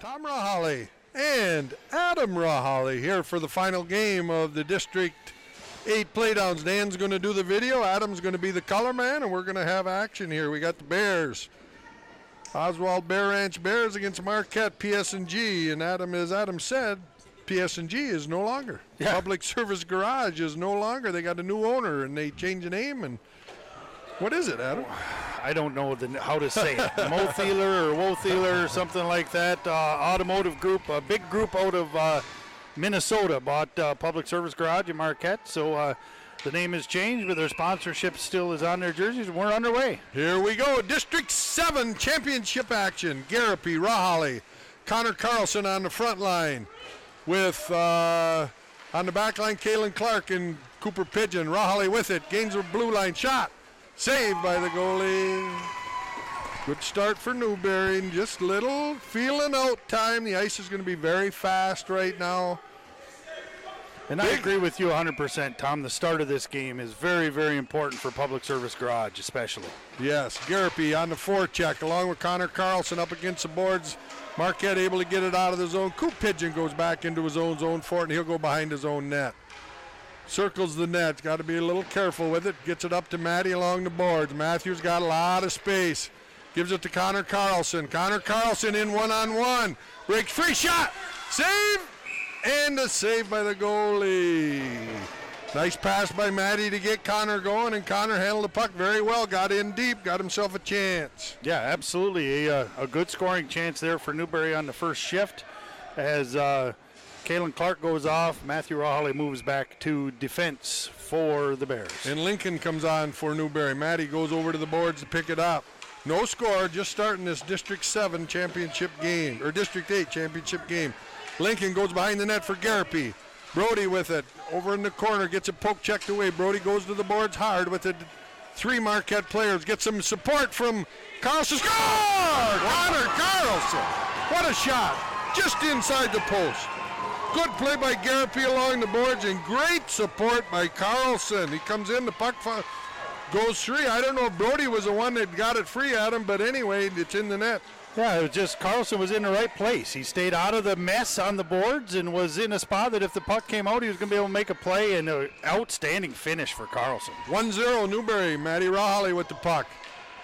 Tom Rahali and Adam Rahali here for the final game of the District 8 playdowns. Dan's going to do the video, Adam's going to be the color man, and we're going to have action here. We got the Bears. Oswald Bear Ranch Bears against Marquette PS&G, and Adam, as Adam said, PS&G is no longer. Yeah. Public Service Garage is no longer. They got a new owner, and they changed the name. And what is it, Adam? I don't know how to say it. Mothiler or Wothiler or something like that. Automotive group, a big group out of Minnesota bought Public Service Garage in Marquette. So the name has changed, but their sponsorship still is on their jerseys, and we're underway. Here we go. District 7 championship action. Garapi, Rahali, Connor Carlson on the front line with, on the back line, Kalen Clark and Cooper Pigeon. Rahali with it. Gains the blue line. Shot. Saved by the goalie. Good start for Newberry. Just little feeling out time. The ice is going to be very fast right now. And I agree with you 100%, Tom. The start of this game is very, very important for Public Service Garage, especially. Yes, Garapi on the forecheck, along with Connor Carlson up against the boards. Marquette able to get it out of the zone. Coop Pigeon goes back into his own zone for it, and he'll go behind his own net. Circles the net. Got to be a little careful with it. Gets it up to Matty along the boards. Matthews got a lot of space. Gives it to Connor Carlson. Connor Carlson in one-on-one. Breaks free. Shot. Save. And a save by the goalie. Nice pass by Matty to get Connor going, and Connor handled the puck very well. Got in deep. Got himself a chance. Yeah, absolutely. A good scoring chance there for Newberry on the first shift. As Kalen Clark goes off, Matthew Rahali moves back to defense for the Bears. And Lincoln comes on for Newberry. Matty goes over to the boards to pick it up. No score, just starting this District 7 championship game, or District 8 championship game. Lincoln goes behind the net for Garapi. Brody with it, over in the corner, gets it poke checked away. Brody goes to the boards hard with it. Three Marquette players, get some support from Carlson. Score! Connor Carlson! What a shot, just inside the post. Good play by Garapi along the boards, and great support by Carlson. He comes in, the puck goes free. I don't know if Brody was the one that got it free at him, but anyway, it's in the net. Yeah, it was just Carlson was in the right place. He stayed out of the mess on the boards and was in a spot that if the puck came out, he was going to be able to make a play, and an outstanding finish for Carlson. 1-0 Newberry. Matty Rahali with the puck.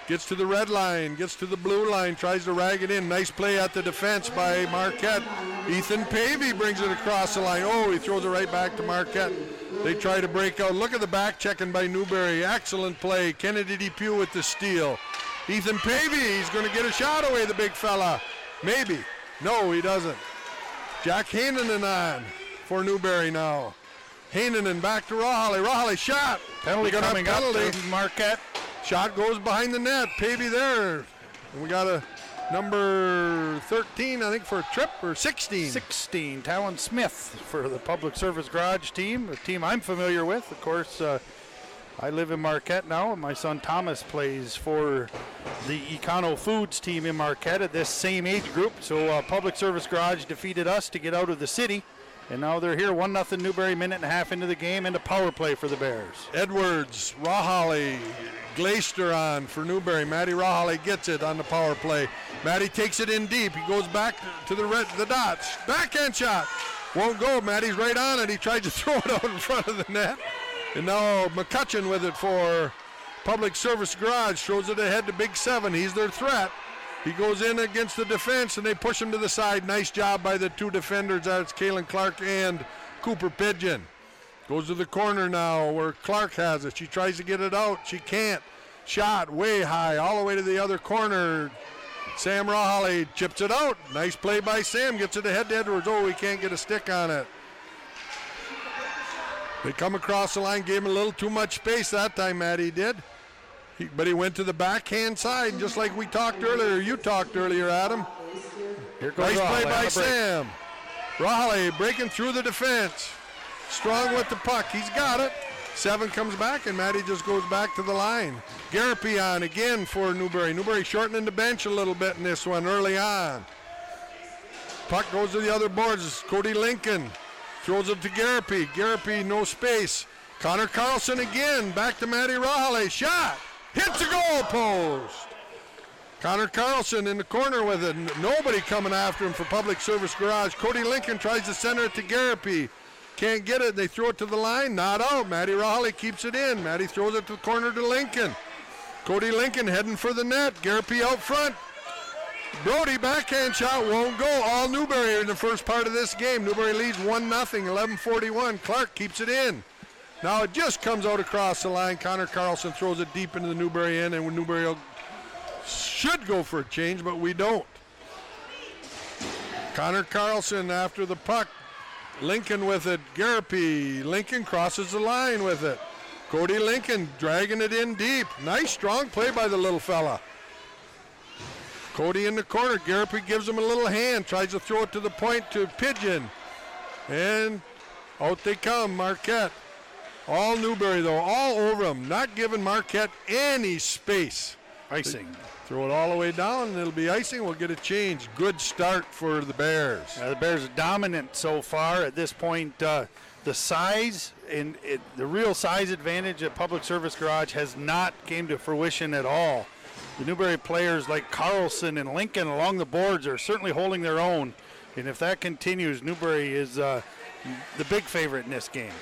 Gets to the red line, gets to the blue line, tries to rag it in. Nice play at the defense by Marquette. Ethan Pavey brings it across the line. Oh, he throws it right back to Marquette. They try to break out. Look at the back checking by Newberry. Excellent play. Kennedy Depew with the steal. Ethan Pavey, he's going to get a shot away, the big fella. Maybe. No, he doesn't. Jack Hainanen on for Newberry now. Hainanen back to Rahali. Rahali shot. Penalty coming up to Marquette. Shot goes behind the net. Pavey there. And we got a number 13, I think, for a trip, or 16. 16, Talon Smith for the Public Service Garage team, a team I'm familiar with. Of course, I live in Marquette now, and my son Thomas plays for the Econo Foods team in Marquette at this same age group. So Public Service Garage defeated us to get out of the city, and now they're here, 1-0 Newberry, minute and a half into the game, and a power play for the Bears. Edwards, Rahali, Glaister on for Newberry. Matty Rahali gets it on the power play. Matty takes it in deep. He goes back to the dots. Backhand shot. Won't go. Matty's right on it. He tried to throw it out in front of the net. And now McCutcheon with it for Public Service Garage. Throws it ahead to Big 7. He's their threat. He goes in against the defense, and they push him to the side. Nice job by the two defenders. That's Kalen Clark and Cooper Pigeon. Goes to the corner now where Clark has it. She tries to get it out. She can't. Shot way high all the way to the other corner. Sam Rahali chips it out. Nice play by Sam. Gets it ahead to Edwards. Oh, he can't get a stick on it. They come across the line. Gave him a little too much space that time, Matty did. But he went to the backhand side just like we talked earlier. You talked earlier, Adam. Here goes nice Rahali play by Sam. Rahali breaking through the defense. Strong with the puck. He's got it. 7 comes back, and Matty just goes back to the line. Garapi on again for Newberry. Newberry shortening the bench a little bit in this one early on. Puck goes to the other boards. Cody Lincoln throws it to Garapi. Garapi, no space. Connor Carlson again. Back to Matty Rahali. Shot. Hits the goal post. Connor Carlson in the corner with it. Nobody coming after him for Public Service Garage. Cody Lincoln tries to center it to Garapi. Can't get it. They throw it to the line. Not out. Maddie Rahali keeps it in. Maddie throws it to the corner to Lincoln. Cody Lincoln heading for the net. Garapi out front. Brody backhand shot won't go. All Newberry in the first part of this game. Newberry leads 1-0, 11:41. Clark keeps it in. Now it just comes out across the line. Connor Carlson throws it deep into the Newberry end, and Newberry should go for a change, but we don't. Connor Carlson after the puck. Lincoln with it. Garapi. Lincoln crosses the line with it. Cody Lincoln dragging it in deep. Nice strong play by the little fella. Cody in the corner. Garapi gives him a little hand. Tries to throw it to the point to Pigeon. And out they come. Marquette. All Newberry though. All over them. Not giving Marquette any space. Icing. Throw it all the way down, and it'll be icing. We'll get a change. Good start for the Bears. The Bears are dominant so far at this point. The size and the real size advantage at Public Service Garage has not came to fruition at all. The Newberry players like Carlson and Lincoln along the boards are certainly holding their own. And if that continues, Newberry is the big favorite in this game.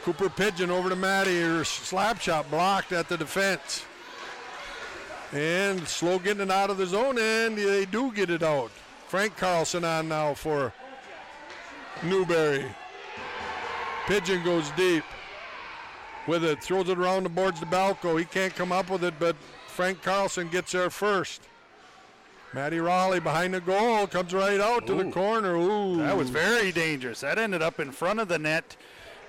Cooper Pigeon over to Maddie. Her slap shot blocked at the defense. And slow getting it out of the zone, and they do get it out. Frank Carlson on now for Newberry. Pigeon goes deep with it, throws it around the boards to Balco. He can't come up with it, but Frank Carlson gets there first. Maddie Raleigh behind the goal, comes right out to the corner. Ooh. That was very dangerous. That ended up in front of the net,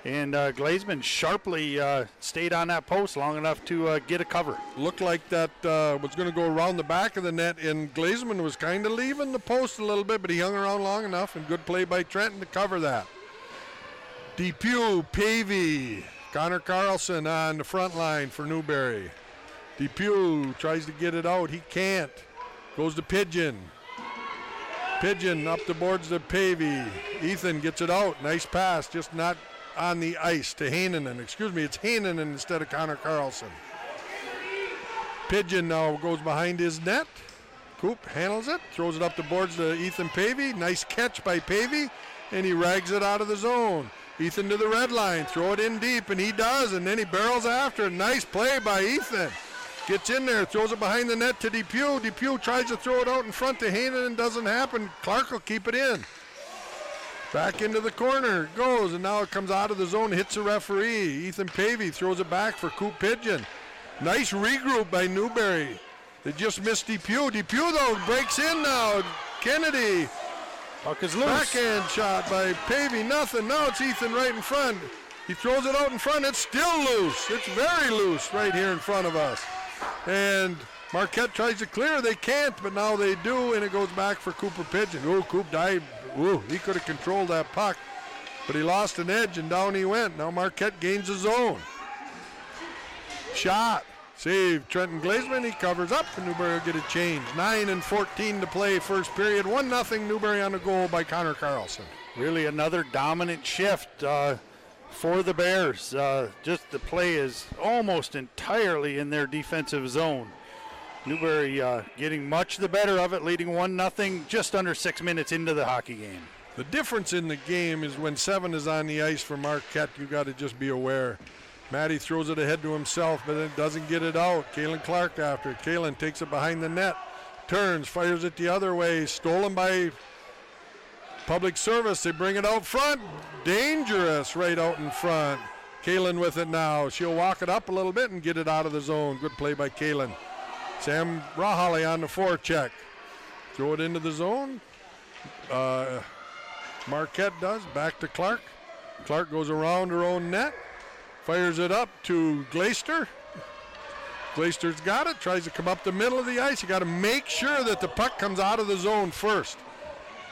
and Glazeman sharply stayed on that post long enough to get a cover. Looked like that was going to go around the back of the net, and Glazeman was kind of leaving the post a little bit, but he hung around long enough, and good play by Trenton to cover that. Depew, Pavey, Connor Carlson on the front line for Newberry. Depew tries to get it out. He can't. Goes to Pigeon. Pigeon up the boards to Pavey. Ethan gets it out. Nice pass, just not on the ice to Hainanen. Excuse me, it's Hainanen instead of Connor Carlson. Pigeon now goes behind his net. Coop handles it, throws it up the boards to Ethan Pavey. Nice catch by Pavey, and he rags it out of the zone. Ethan to the red line, throw it in deep, and he does, and then he barrels after. Nice play by Ethan. Gets in there, throws it behind the net to Depew. Depew tries to throw it out in front to Hainanen, doesn't happen. Clark will keep it in. Back into the corner, it goes, and now it comes out of the zone, hits the referee. Ethan Pavey throws it back for Coop Pigeon. Nice regroup by Newberry. They just missed Depew. Depew, though, breaks in now. Kennedy. Puck is loose. Backhand shot by Pavey, nothing. Now it's Ethan right in front. He throws it out in front. It's still loose. It's very loose right here in front of us. And Marquette tries to clear. They can't, but now they do, and it goes back for Cooper Pigeon. Oh, Coop dived. Ooh, he could have controlled that puck, but he lost an edge, and down he went. Now Marquette gains the zone. Shot. Save Trenton Glazeman. He covers up, and Newberry will get a change. 9:14 to play first period. 1-0 Newberry on the goal by Connor Carlson. Really another dominant shift for the Bears. Just the play is almost entirely in their defensive zone. Newberry getting much the better of it, leading 1-0 just under 6 minutes into the hockey game. The difference in the game is when 7 is on the ice for Marquette, you got to just be aware. Matty throws it ahead to himself, but it doesn't get it out. Kalen Clark after. Kalen takes it behind the net, turns, fires it the other way, stolen by Public Service. They bring it out front. Dangerous right out in front. Kalen with it now. She'll walk it up a little bit and get it out of the zone. Good play by Kalen. Sam Rahali on the forecheck. Throw it into the zone. Marquette does. Back to Clark. Clark goes around her own net. Fires it up to Glaister. Glaister's got it. Tries to come up the middle of the ice. You got to make sure that the puck comes out of the zone first.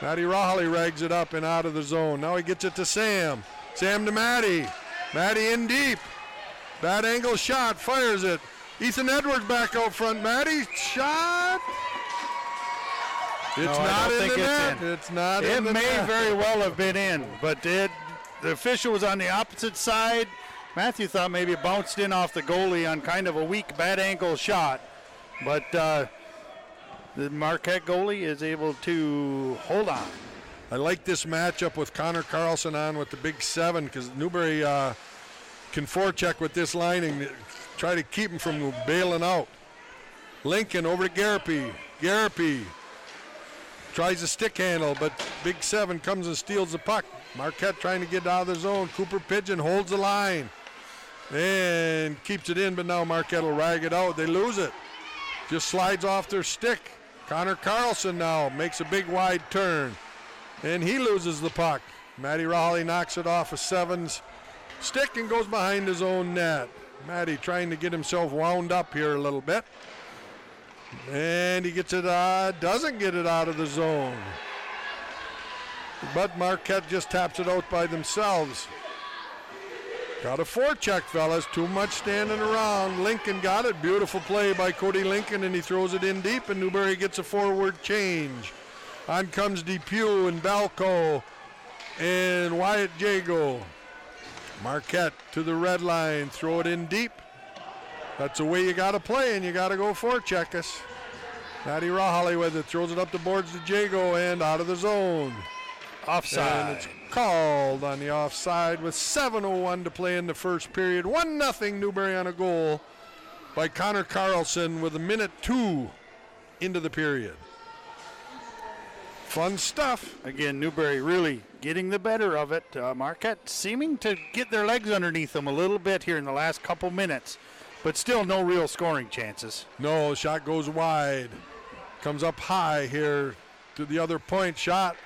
Matty Rahali rags it up and out of the zone. Now he gets it to Sam. Sam to Matty. Matty in deep. Bad angle shot. Fires it. Ethan Edwards back out front. Matty shot. It's not in the net. It's not in the net. It may very well have been in, but the official was on the opposite side. Matthew thought maybe it bounced in off the goalie on kind of a weak bad angle shot. But the Marquette goalie is able to hold on. I like this matchup with Connor Carlson on with the big 7 because Newbury can forecheck with this line and try to keep him from bailing out. Lincoln over to Garapi. Garapi tries a stick handle, but big 7 comes and steals the puck. Marquette trying to get out of the zone. Cooper Pigeon holds the line and keeps it in, but now Marquette will rag it out. They lose it. Just slides off their stick. Connor Carlson now makes a big wide turn, and he loses the puck. Matty Raleigh knocks it off of 7's stick and goes behind his own net. Matty trying to get himself wound up here a little bit. And he gets it, doesn't get it out of the zone. But Marquette just taps it out by themselves. Got a forecheck, fellas. Too much standing around. Lincoln got it. Beautiful play by Cody Lincoln, and he throws it in deep, and Newbury gets a forward change. On comes Depew and Balco and Wyatt Jago. Marquette to the red line. Throw it in deep. That's the way you got to play, and you got to go forecheck us. Matty Raleigh with it. Throws it up the boards to Jago and out of the zone. Offside. And it's called on the offside with 7:01 to play in the first period. 1-0 Newbury on a goal by Connor Carlson with 1:02 into the period. Fun stuff. Again, Newbury really getting the better of it. Marquette seeming to get their legs underneath them a little bit here in the last couple minutes, but still no real scoring chances. No, shot goes wide. Comes up high here to the other point. Shot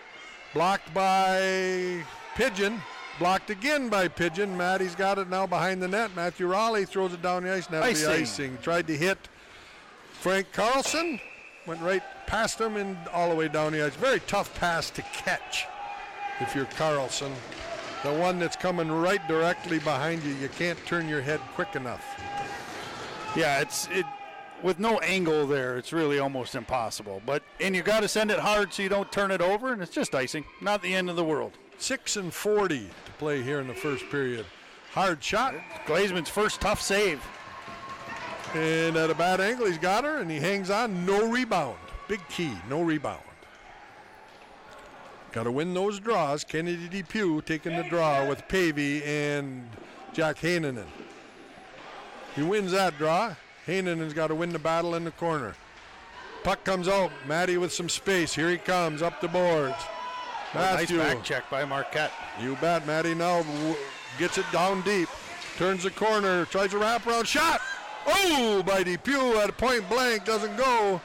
blocked by Pigeon. Blocked again by Pigeon. Matty's got it now behind the net. Matthew Raleigh throws it down the ice. Now the icing. Tried to hit Frank Carlson. Went right past him and all the way down the ice. Very tough pass to catch if you're Carlson. The one that's coming right directly behind you, you can't turn your head quick enough. Yeah, with no angle there, it's really almost impossible. And you got to send it hard so you don't turn it over, and it's just icing. Not the end of the world. 6:40 to play here in the first period. Hard shot. Glazeman's first tough save. And at a bad angle, he's got her, and he hangs on. No rebound. Big key, no rebound. Got to win those draws. Kennedy Depew taking the draw with Pavey and Jack Heinonen. He wins that draw. Heinenen's got to win the battle in the corner. Puck comes out. Matty with some space. Here he comes up the boards. Matthew. Nice back check by Marquette. You bet. Matty now gets it down deep. Turns the corner. Tries a wraparound shot. Oh, by Depew at a point blank. Doesn't go.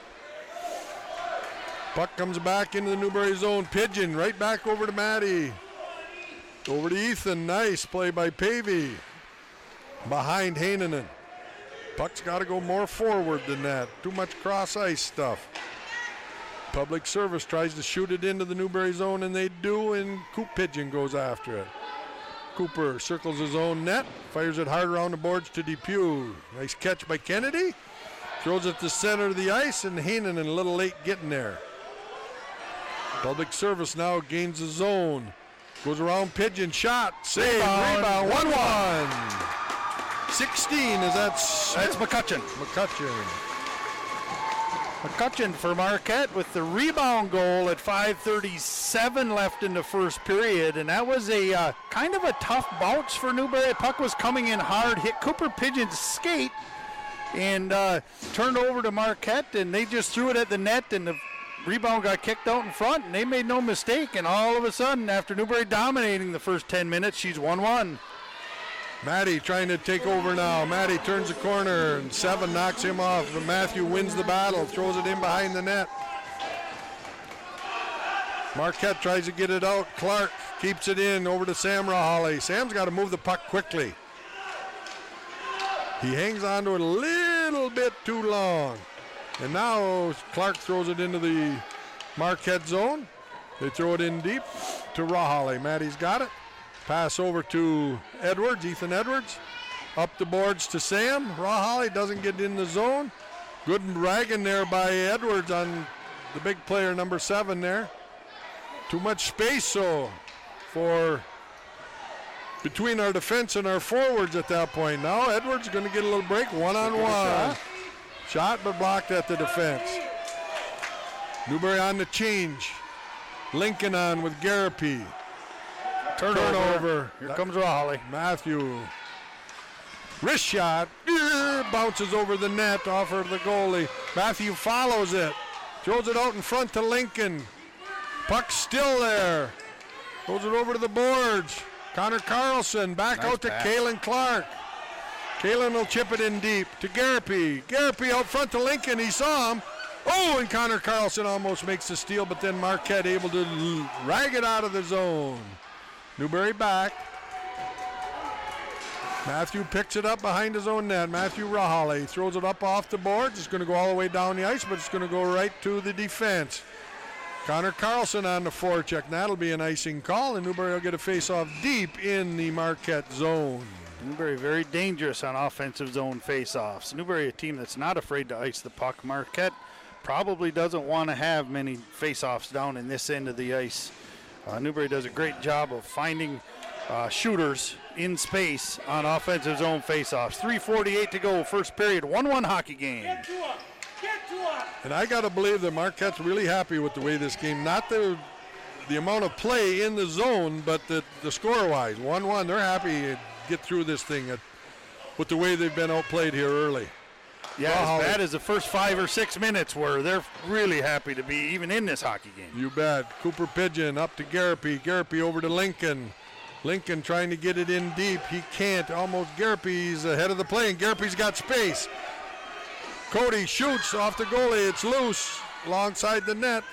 Puck comes back into the Newbury zone. Pigeon right back over to Matty. Over to Ethan. Nice play by Pavey. Behind Heinenen. Puck's got to go more forward than that. Too much cross ice stuff. Public Service tries to shoot it into the Newbury zone, and they do, and Coop Pigeon goes after it. Cooper circles his own net, fires it hard around the boards to Depew. Nice catch by Kennedy. Throws it to center of the ice, and Heinonen a little late getting there. Public Service now gains the zone. Goes around Pigeon, shot, save, rebound, 1-1. 16, that's McCutcheon. McCutcheon for Marquette with the rebound goal at 5:37 left in the first period, and that was a kind of a tough bounce for Newbury. Puck was coming in hard, hit Cooper Pigeon's skate, and turned over to Marquette, and they just threw it at the net, and the rebound got kicked out in front, and they made no mistake, and all of a sudden, after Newbury dominating the first 10 minutes, she's 1-1. Matty trying to take over now. Matty turns the corner, and 7 knocks him off, but Matthew wins the battle, throws it in behind the net. Marquette tries to get it out. Clark keeps it in over to Sam Rahali. Sam's got to move the puck quickly. He hangs on to it a little bit too long. And now Clark throws it into the Marquette zone. They throw it in deep to Rahali. Matty's got it. Pass over to Edwards, Ethan Edwards. Up the boards to Sam. Rahali doesn't get in the zone. Good ragging there by Edwards on the big player, number 7 there. Too much space so for between our defense and our forwards at that point. Now Edwards going to get a little break, one-on-one. Shot but blocked at the defense. Newberry on the change. Lincoln on with Garapi. Turnover. Here comes Rahali. Matthew. Wrist shot. Bounces over the net off of the goalie. Matthew follows it. Throws it out in front to Lincoln. Puck's still there. Throws it over to the boards. Connor Carlson back out to Kalen Clark. Kalen will chip it in deep to Garapi. Garapi out front to Lincoln. He saw him. Oh, and Connor Carlson almost makes the steal, but then Marquette able to rag it out of the zone. Newberry back. Matthew picks it up behind his own net. Matthew Rahali throws it up off the boards. It's going to go all the way down the ice, but it's going to go right to the defense. Connor Carlson on the forecheck. And that'll be an icing call, and Newberry will get a face-off deep in the Marquette zone. Newberry very dangerous on offensive zone face-offs. Newberry, a team that's not afraid to ice the puck. Marquette probably doesn't want to have many face-offs down in this end of the ice. Newberry does a great job of finding shooters in space on offensive zone face-offs. 3:48 to go, first period, 1-1 hockey game. Get to him! And I got to believe that Marquette's really happy with the way this game, not the amount of play in the zone, but the score-wise. 1-1, they're happy to get through this thing with the way they've been outplayed here early. Yeah, as bad as the first 5 or 6 minutes were, they're really happy to be even in this hockey game. You bet. Cooper Pigeon up to Garapi. Garapi over to Lincoln. Lincoln trying to get it in deep. He can't. Almost Garapi's ahead of the play, and Garapi's got space. Cody shoots off the goalie. It's loose alongside the net.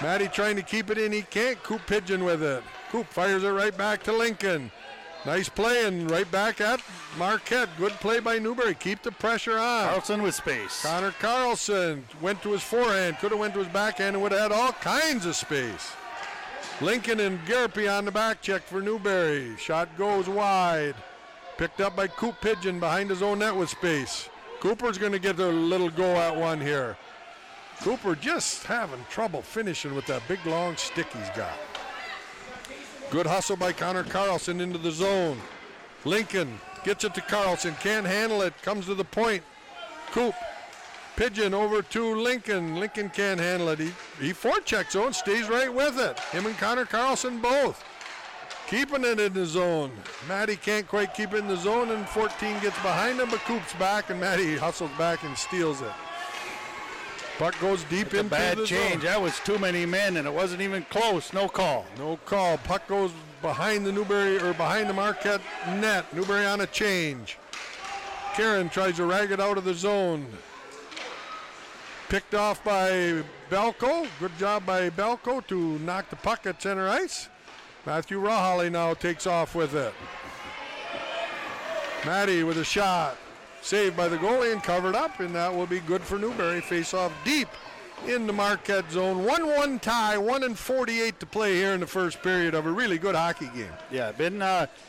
Matty trying to keep it in. He can't. Coop Pigeon with it. Coop fires it right back to Lincoln. Nice play, and right back at Marquette. Good play by Newberry. Keep the pressure on. Carlson with space. Connor Carlson went to his forehand. Could have went to his backhand and would have had all kinds of space. Lincoln and Garapi on the back check for Newberry. Shot goes wide. Picked up by Coop Pigeon behind his own net with space. Cooper's going to get a little go at one here. Cooper just having trouble finishing with that big long stick he's got. Good hustle by Connor Carlson into the zone. Lincoln gets it to Carlson, can't handle it, comes to the point. Coop, Pigeon over to Lincoln. Lincoln can't handle it. He forechecks zone, stays right with it. Him and Connor Carlson both keeping it in the zone. Matty can't quite keep it in the zone, and 14 gets behind him, but Coop's back, and Matty hustles back and steals it. Puck goes deep into the zone. Bad change. That was too many men, and it wasn't even close. No call. No call. Puck goes behind the behind the Marquette net. Newberry on a change. Karen tries to rag it out of the zone. Picked off by Belko. Good job by Belko to knock the puck at center ice. Matthew Rahali now takes off with it. Matty with a shot. Saved by the goalie and covered up, and that will be good for Newberry. Face off deep in the Marquette zone. 1-1 tie, 1:48 to play here in the first period of a really good hockey game. Yeah,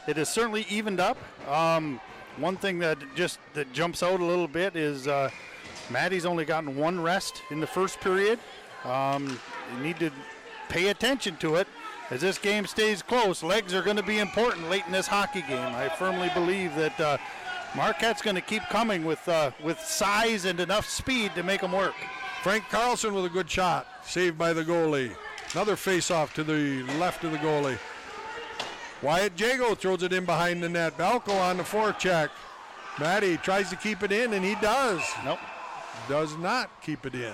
it has certainly evened up. One thing that jumps out a little bit is Matty's only gotten one rest in the first period. You need to pay attention to it. As this game stays close, legs are going to be important late in this hockey game. I firmly believe that Marquette's going to keep coming with size and enough speed to make them work. Frank Carlson with a good shot, saved by the goalie. Another face-off to the left of the goalie. Wyatt Jago throws it in behind the net. Balco on the forecheck. Matty tries to keep it in, and he does. Nope. Does not keep it in.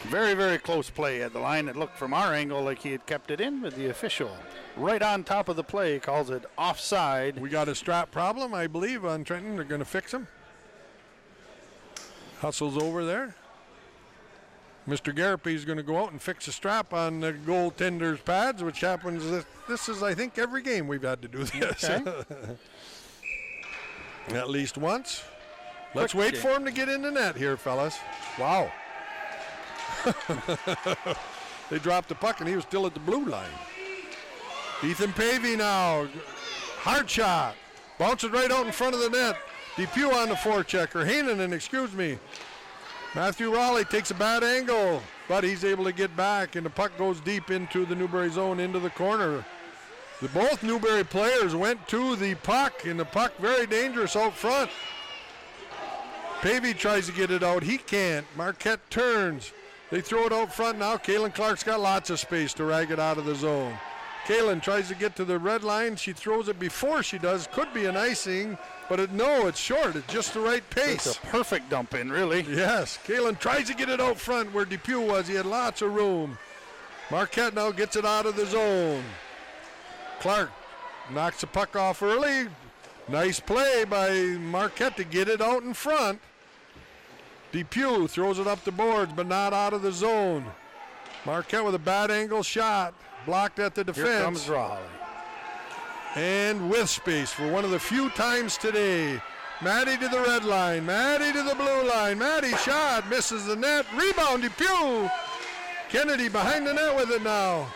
Very, very close play at the line. It looked from our angle like he had kept it in, but the official right on top of the play calls it offside. We got a strap problem, I believe, on Trenton. They're going to fix him. Hustles over there. Mr. Garapi is going to go out and fix a strap on the goaltender's pads, which happens. This is, I think, every game we've had to do this. Okay. At least once. Let's wait for him to get in the net here, fellas. Wow. They dropped the puck, and he was still at the blue line. Ethan Pavey now. Hard shot. Bounces right out in front of the net. DePue on the forechecker. Hainanen, excuse me. Matthew Raleigh takes a bad angle, but he's able to get back, and the puck goes deep into the Newberry zone, into the corner. Both Newberry players went to the puck, and the puck very dangerous out front. Pavey tries to get it out. He can't. Marquette turns. They throw it out front now. Kaylin Clark's got lots of space to rag it out of the zone. Kaylin tries to get to the red line. She throws it before she does. Could be an icing, but it's short. It's just the right pace. It's a perfect dump in, really. Yes. Kaylin tries to get it out front where Depew was. He had lots of room. Marquette now gets it out of the zone. Clark knocks the puck off early. Nice play by Marquette to get it out in front. Depew throws it up the boards, but not out of the zone. Marquette with a bad angle shot. Blocked at the defense. Here comes Rawley. And with space for one of the few times today. Maddie to the red line. Maddie to the blue line. Maddie shot. Misses the net. Rebound, Depew. Kennedy behind the net with it now.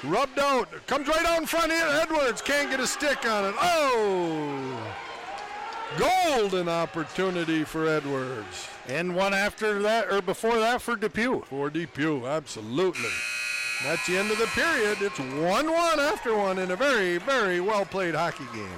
Rubbed out. Comes right out in front here. Edwards can't get a stick on it. Oh! Golden opportunity for Edwards. And one after that, or before that for Depew. For Depew, absolutely. That's the end of the period. It's 1-1 after one in a very, very well-played hockey game.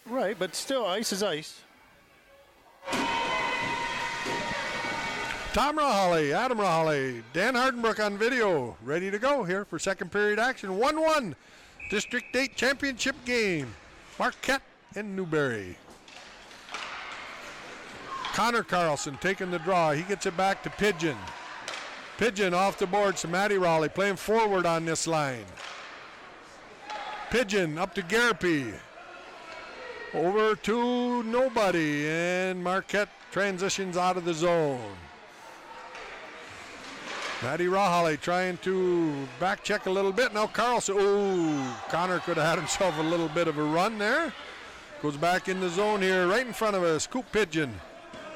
Right, but still, ice is ice. Tom Rawley, Adam Rawley, Dan Hardenbrook on video, ready to go here for second period action. 1-1 District 8 championship game. Marquette and Newberry. Connor Carlson taking the draw. He gets it back to Pigeon. Pigeon off the board to Maddie Rawley, playing forward on this line. Pigeon up to Garapy. Over to nobody, and Marquette transitions out of the zone. Maddie Rawley trying to back check a little bit. Now Carlson, Connor could have had himself a little bit of a run there. Goes back in the zone here, right in front of us. Coop Pigeon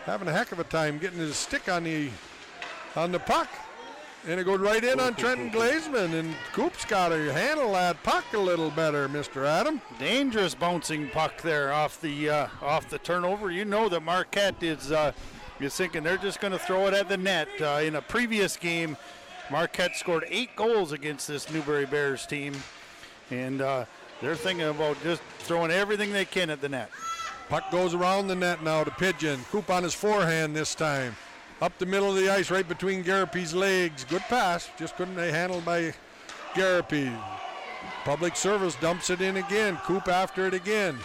having a heck of a time getting his stick on the puck. And it goes right in on Trenton Glazman, and Coop's got to handle that puck a little better, Mr. Adam. Dangerous bouncing puck there off the turnover. You know that Marquette is thinking they're just going to throw it at the net. In a previous game, Marquette scored 8 goals against this Newberry Bears team, and they're thinking about just throwing everything they can at the net. Puck goes around the net now to Pigeon. Coop on his forehand this time. Up the middle of the ice, right between Garapy's legs. Good pass, just couldn't be handled by Garapy. Public Service dumps it in again. Coop after it again.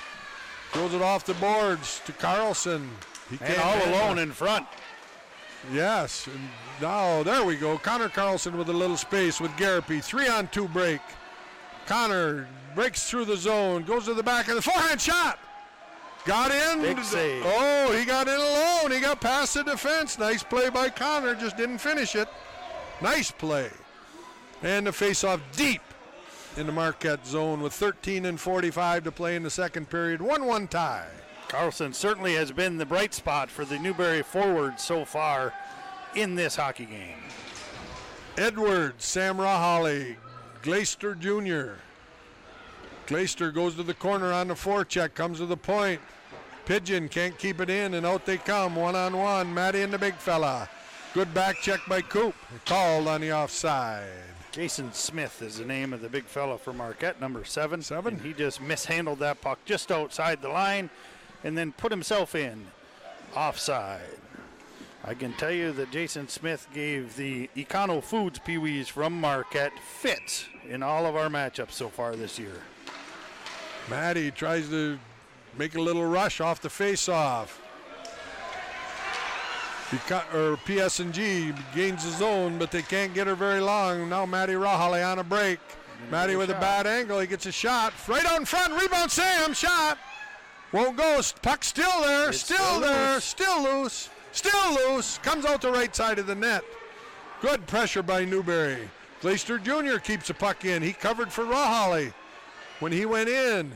Throws it off the boards to Carlson. He can't all alone in front. Yes, and now there we go. Connor Carlson with a little space with Garapy. 3-on-2 break. Connor breaks through the zone, goes to the back of the forehand shot. Got in. Big save. Oh, he got in alone. He got past the defense. Nice play by Connor. Just didn't finish it. Nice play. And the face-off deep in the Marquette zone with 13:45 to play in the second period. 1-1 tie. Carlson certainly has been the bright spot for the Newberry forwards so far in this hockey game. Edwards, Sam Rawley, Glaister Jr. Glaister goes to the corner on the forecheck, comes to the point. Pigeon can't keep it in, and out they come, one-on-one. Maddie and the big fella. Good back check by Coop. Called on the offside. Jason Smith is the name of the big fella for Marquette, number 7. And he just mishandled that puck just outside the line and then put himself in offside. I can tell you that Jason Smith gave the Econo Foods Pee-wees from Marquette fits in all of our matchups so far this year. Maddie tries to make a little rush off the face-off. PS&G gains the zone, but they can't get her very long. Now Maddie Rahali on a break. Maddie with a bad angle. He gets a shot. Right out in front. Rebound Sam. Shot. Won't go. Puck still there. It's still there. Loose. Still loose. Still loose. Comes out the right side of the net. Good pressure by Newberry. Glaister Jr. keeps the puck in. He covered for Rahali when he went in.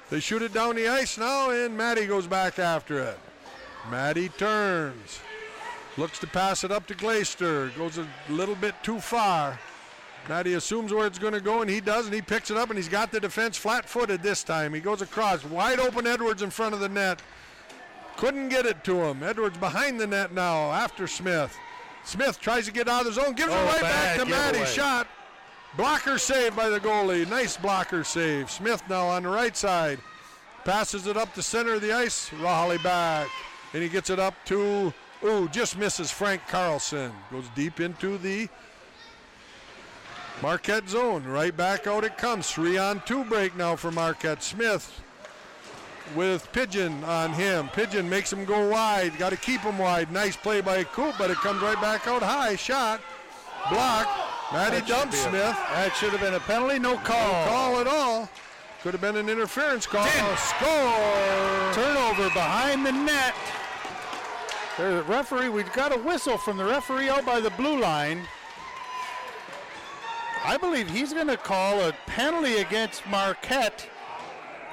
They shoot it down the ice now, and Maddie goes back after it. Maddie turns. Looks to pass it up to Glaister. Goes a little bit too far. Maddie assumes where it's going to go, and he does, and he picks it up, and he's got the defense flat-footed this time. He goes across. Wide open Edwards in front of the net. Couldn't get it to him. Edwards behind the net now after Smith. Smith tries to get out of the zone. Gives it right back to Maddie. Shot. Blocker save by the goalie. Nice blocker save. Smith now on the right side. Passes it up the center of the ice. Rahali back. And he gets it up to, just misses Frank Carlson. Goes deep into the Marquette zone. Right back out it comes. 3-on-2 break now for Marquette. Smith with Pigeon on him. Pigeon makes him go wide. Got to keep him wide. Nice play by Coop, but it comes right back out high. Shot. Block. Maddie dumps Smith. That should have been a penalty. No call. No call at all. Could have been an interference call. Score. Turnover behind the net. There's a referee. We've got a whistle from the referee out by the blue line. I believe he's going to call a penalty against Marquette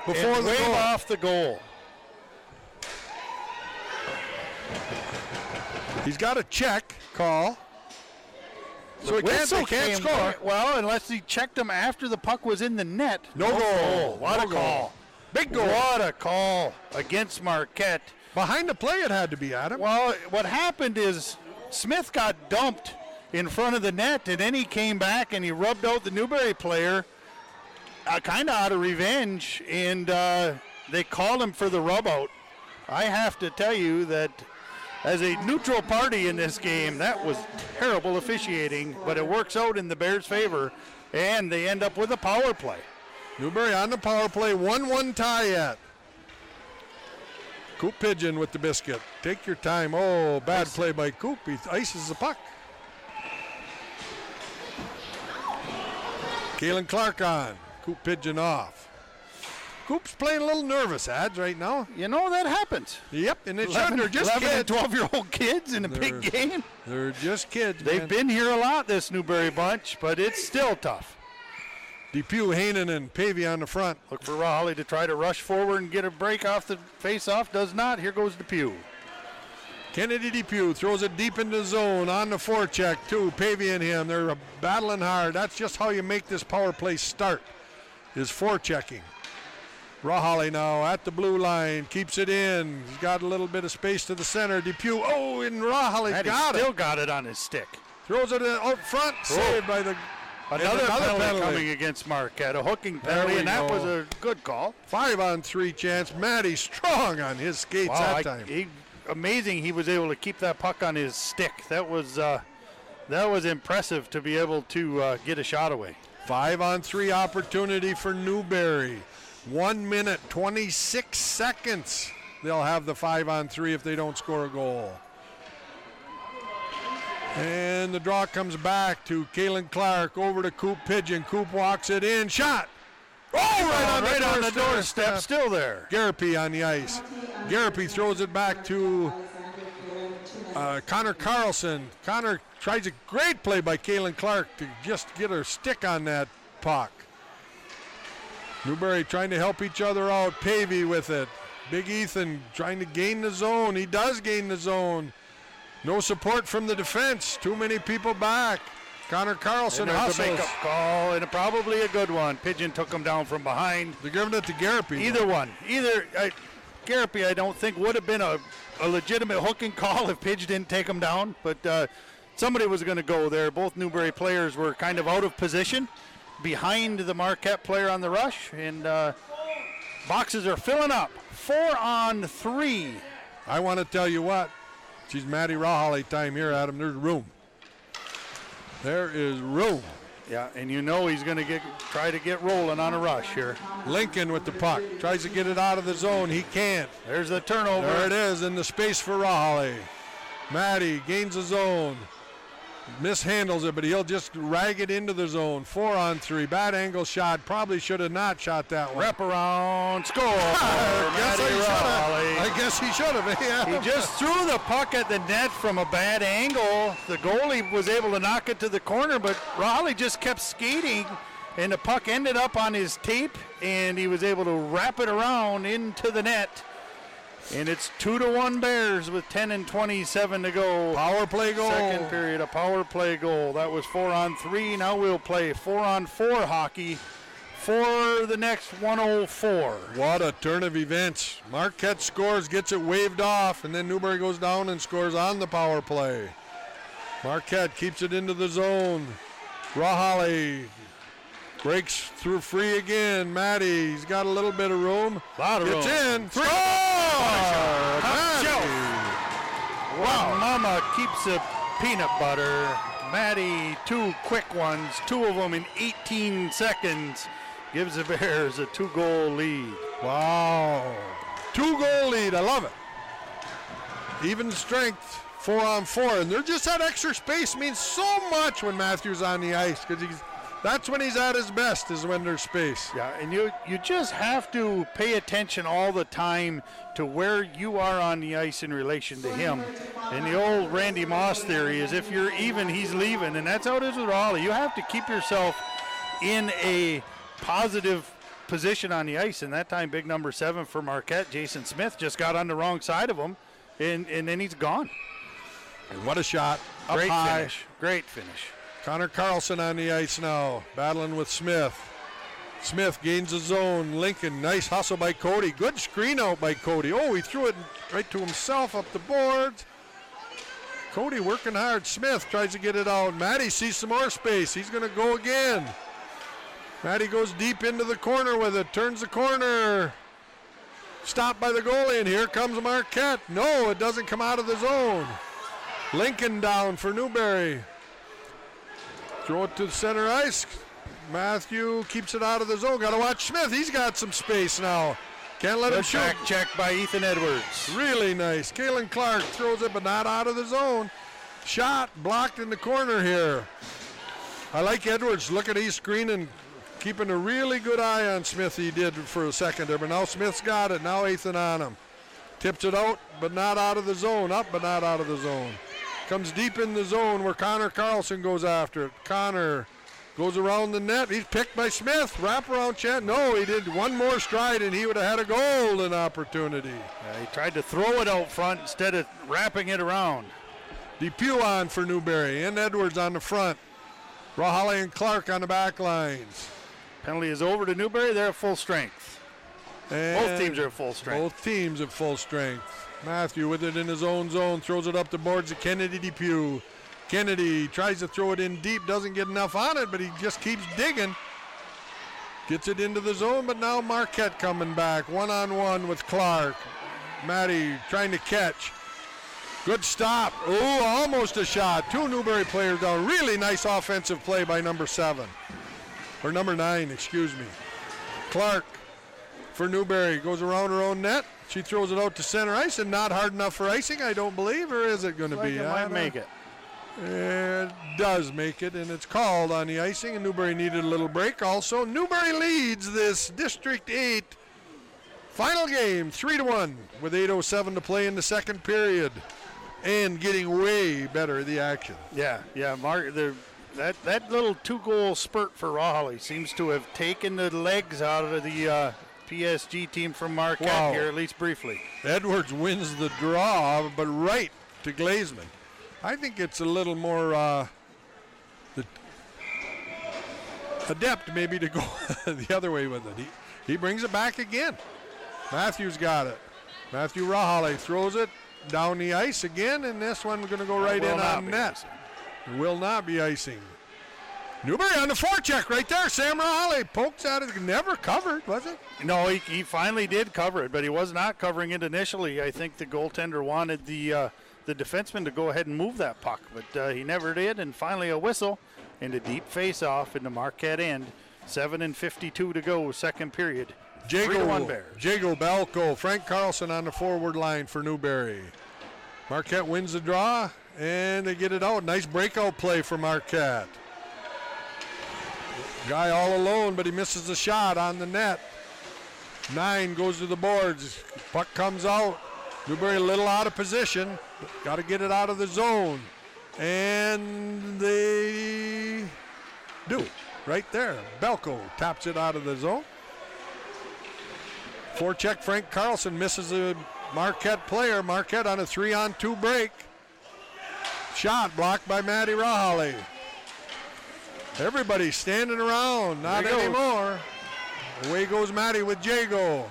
before the goal. Off the goal. He's got a check call. So he can't score. Well, unless he checked him after the puck was in the net. No goal. What a call. Big goal. What a call against Marquette. Behind the play it had to be, Adam. Well, what happened is Smith got dumped in front of the net, and then he came back and he rubbed out the Newberry player kind of out of revenge, and they called him for the rub out. I have to tell you that as a neutral party in this game, that was terrible officiating, but it works out in the Bears' favor, and they end up with a power play. Newberry on the power play, 1-1 tie yet. Coop Pigeon with the biscuit. Take your time. Oh, bad play by Coop. He ices the puck. Kalen Clark on. Coop Pigeon off. Coop's playing a little nervous, Ads, right now. You know, that happens. Yep, and it shouldn't. They're just 11 kids. and 12-year-old kids in a big game. They're just kids, They've been here a lot, this Newberry bunch, but it's still tough. Depew, Hainen, and Pavey on the front. Look for Rahali to try to rush forward and get a break off the face-off. Does not. Here goes Depew. Kennedy Depew throws it deep into the zone on the forecheck, too. Pavey and him. They're battling hard. That's just how you make this power play start, is forechecking. Rahali now at the blue line, keeps it in. He's got a little bit of space to the center. Depew, and Rahali got it. Still got it on his stick. Throws it out front, saved by the... Another penalty coming against Marquette, a hooking penalty, and that was a good call. 5-on-3 chance. Maddie strong on his skates that time. Amazing he was able to keep that puck on his stick. That was impressive to be able to get a shot away. 5-on-3 opportunity for Newberry. 1 minute, 26 seconds. They'll have the 5-on-3 if they don't score a goal. And the draw comes back to Kalen Clark over to Coop Pigeon. Coop walks it in. Shot. Right on the doorstep. Still there. Garapy on the ice. Garapy throws it back to Connor Carlson. Connor tries a great play by Kalen Clark to just get her stick on that puck. Newberry trying to help each other out. Pavey with it. Big Ethan trying to gain the zone. He does gain the zone. No support from the defense. Too many people back. Connor Carlson hustles. A makeup call, and probably a good one. Pigeon took him down from behind. They're giving it to Garapy. Either one. Garapy, I don't think, would have been a legitimate hooking call if Pidge didn't take him down. But somebody was going to go there. Both Newberry players were kind of out of position behind the Marquette player on the rush. And boxes are filling up. 4-on-3. I want to tell you what. She's Maddie Rahali time here, Adam. There's room. There is room. Yeah, and you know he's going to try to get rolling on a rush here. Lincoln with the puck. Tries to get it out of the zone. He can't. There's the turnover. There it is in the space for Rahali. Maddie gains the zone. Mishandles it, but he'll just rag it into the zone. 4-on-3. Bad angle shot. Probably should have not shot that one. Wrap around. Score. I guess he should have. Yeah. He just threw the puck at the net from a bad angle. The goalie was able to knock it to the corner, but Rahali just kept skating, and the puck ended up on his tape, and he was able to wrap it around into the net. And it's 2-1 Bears with 10:27 to go. Power play goal. Second period, a power play goal. That was 4-on-3. Now we'll play 4-on-4 hockey for the next 104. What a turn of events. Marquette scores, gets it waved off, and then Newbury goes down and scores on the power play. Marquette keeps it into the zone. Rahali breaks through free again. Maddie, he's got a little bit of room. Lot of room. Gets in. Three. Wow. Mama keeps the peanut butter. Maddie, 2 quick ones, 2 of them in 18 seconds. Gives the Bears a 2-goal lead. Wow. 2-goal lead. I love it. Even strength, 4-on-4. And they're just that extra space means so much when Matthews on the ice, because that's when he's at his best, is when there's space. Yeah, and you just have to pay attention all the time to where you are on the ice in relation to him. And the old Randy Moss theory is if you're even, he's leaving. And that's how it is with Raleigh. You have to keep yourself in a positive position on the ice. And that time, big number 7 for Marquette, Jason Smith, just got on the wrong side of him. And then he's gone. And what a shot. Great high. finish. Great finish. Connor Carlson on the ice now, battling with Smith. Smith gains the zone. Lincoln, nice hustle by Cody. Good screen out by Cody. Oh, he threw it right to himself up the boards. Cody working hard. Smith tries to get it out. Matty sees some more space. He's going to go again. Matty goes deep into the corner with it. Turns the corner. Stopped by the goalie, and here comes Marquette. No, it doesn't come out of the zone. Lincoln down for Newberry. Throw it to the center ice. Matthew keeps it out of the zone. Got to watch Smith. He's got some space now. Can't let him shoot. Back check by Ethan Edwards. Really nice. Kalen Clark throws it, but not out of the zone. Shot blocked in the corner here. I like Edwards. Look at his screen and keeping a really good eye on Smith. He did for a second there, but now Smith's got it. Now Ethan on him. Tips it out, but not out of the zone. Up, but not out of the zone. Comes deep in the zone where Connor Carlson goes after it. Connor goes around the net. He's picked by Smith. Wraparound chant. No, he did one more stride and he would have had a golden opportunity. Yeah, he tried to throw it out front instead of wrapping it around. Depew on for Newberry and Edwards on the front. Rahali and Clark on the back lines. Penalty is over to Newberry. They're at full strength. And both teams are at full strength. Both teams at full strength. Matthew with it in his own zone, throws it up the boards to Kennedy Depew. Kennedy tries to throw it in deep, doesn't get enough on it, but he just keeps digging. Gets it into the zone, but now Marquette coming back. One-on-one with Clark. Matty trying to catch. Good stop. Oh, almost a shot. 2 Newberry players down. Really nice offensive play by number 7. Or number 9, excuse me. Clark for Newberry goes around her own net. She throws it out to center ice and not hard enough for icing, I don't believe, or is it going to be? It might make it. It does make it, and it's called on the icing, and Newberry needed a little break also. Newberry leads this District 8 final game 3-1 with 8:07 to play in the second period and getting way better at the action. Yeah, Mark, that little 2-goal spurt for Raleigh seems to have taken the legs out of the PSG team from Marquette here, at least briefly. Edwards wins the draw, but right to Glazeman. I think it's a little more adept maybe to go the other way with it. He brings it back again. Matthew's got it. Matthew Rahali throws it down the ice again, and this one's going to go right in on net. It will not be icing. Newberry on the forecheck right there. Sam Rahali pokes at it. Never covered, was it? No, he finally did cover it, but he was not covering it initially. I think the goaltender wanted the defenseman to go ahead and move that puck, but he never did, and finally a whistle, and a deep face-off in the Marquette end. 7:52 to go, second period. 3-1 Bears. Jago, Balco, Frank Carlson on the forward line for Newberry. Marquette wins the draw, and they get it out. Nice breakout play for Marquette. Guy all alone, but he misses the shot on the net. 9 goes to the boards. Puck comes out. Newberry a little out of position. Got to get it out of the zone. And they do. Right there. Belko taps it out of the zone. Forecheck Frank Carlson misses a Marquette player. Marquette on a 3-on-2 break. Shot blocked by Matty Rahali. Everybody standing around. Not anymore. Away goes Matty with Jago.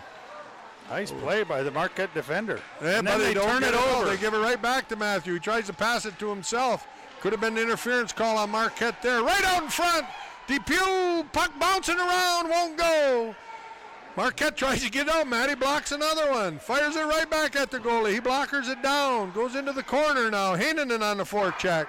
Nice play by the Marquette defender. Yeah, and but then they don't turn it over. They give it right back to Matthew. He tries to pass it to himself. Could have been an interference call on Marquette there. Right out in front. Depew, puck bouncing around, won't go. Marquette tries to get out. Matty blocks another one. Fires it right back at the goalie. He blockers it down. Goes into the corner now. Hainanen on the forecheck.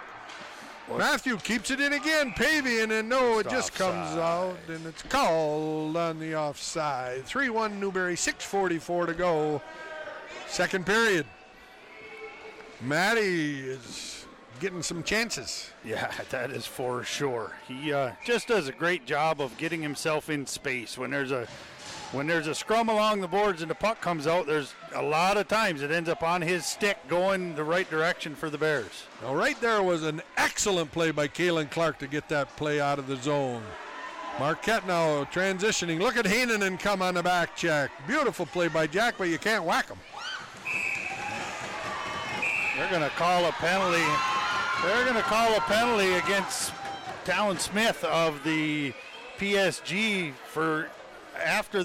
Matthew keeps it in again. Pavey, and then no, it just comes out, and it's called on the offside. 3-1 Newberry, 6:44 to go. Second period. Matty is getting some chances. Yeah, that is for sure. He just does a great job of getting himself in space. When there's a scrum along the boards and the puck comes out, there's a lot of times it ends up on his stick going the right direction for the Bears. Now, right there was an excellent play by Kalen Clark to get that play out of the zone. Marquette now transitioning. Look at Hainanen come on the back check. Beautiful play by Jack, but you can't whack him. They're going to call a penalty. They're going to call a penalty against Talon Smith of the PSG for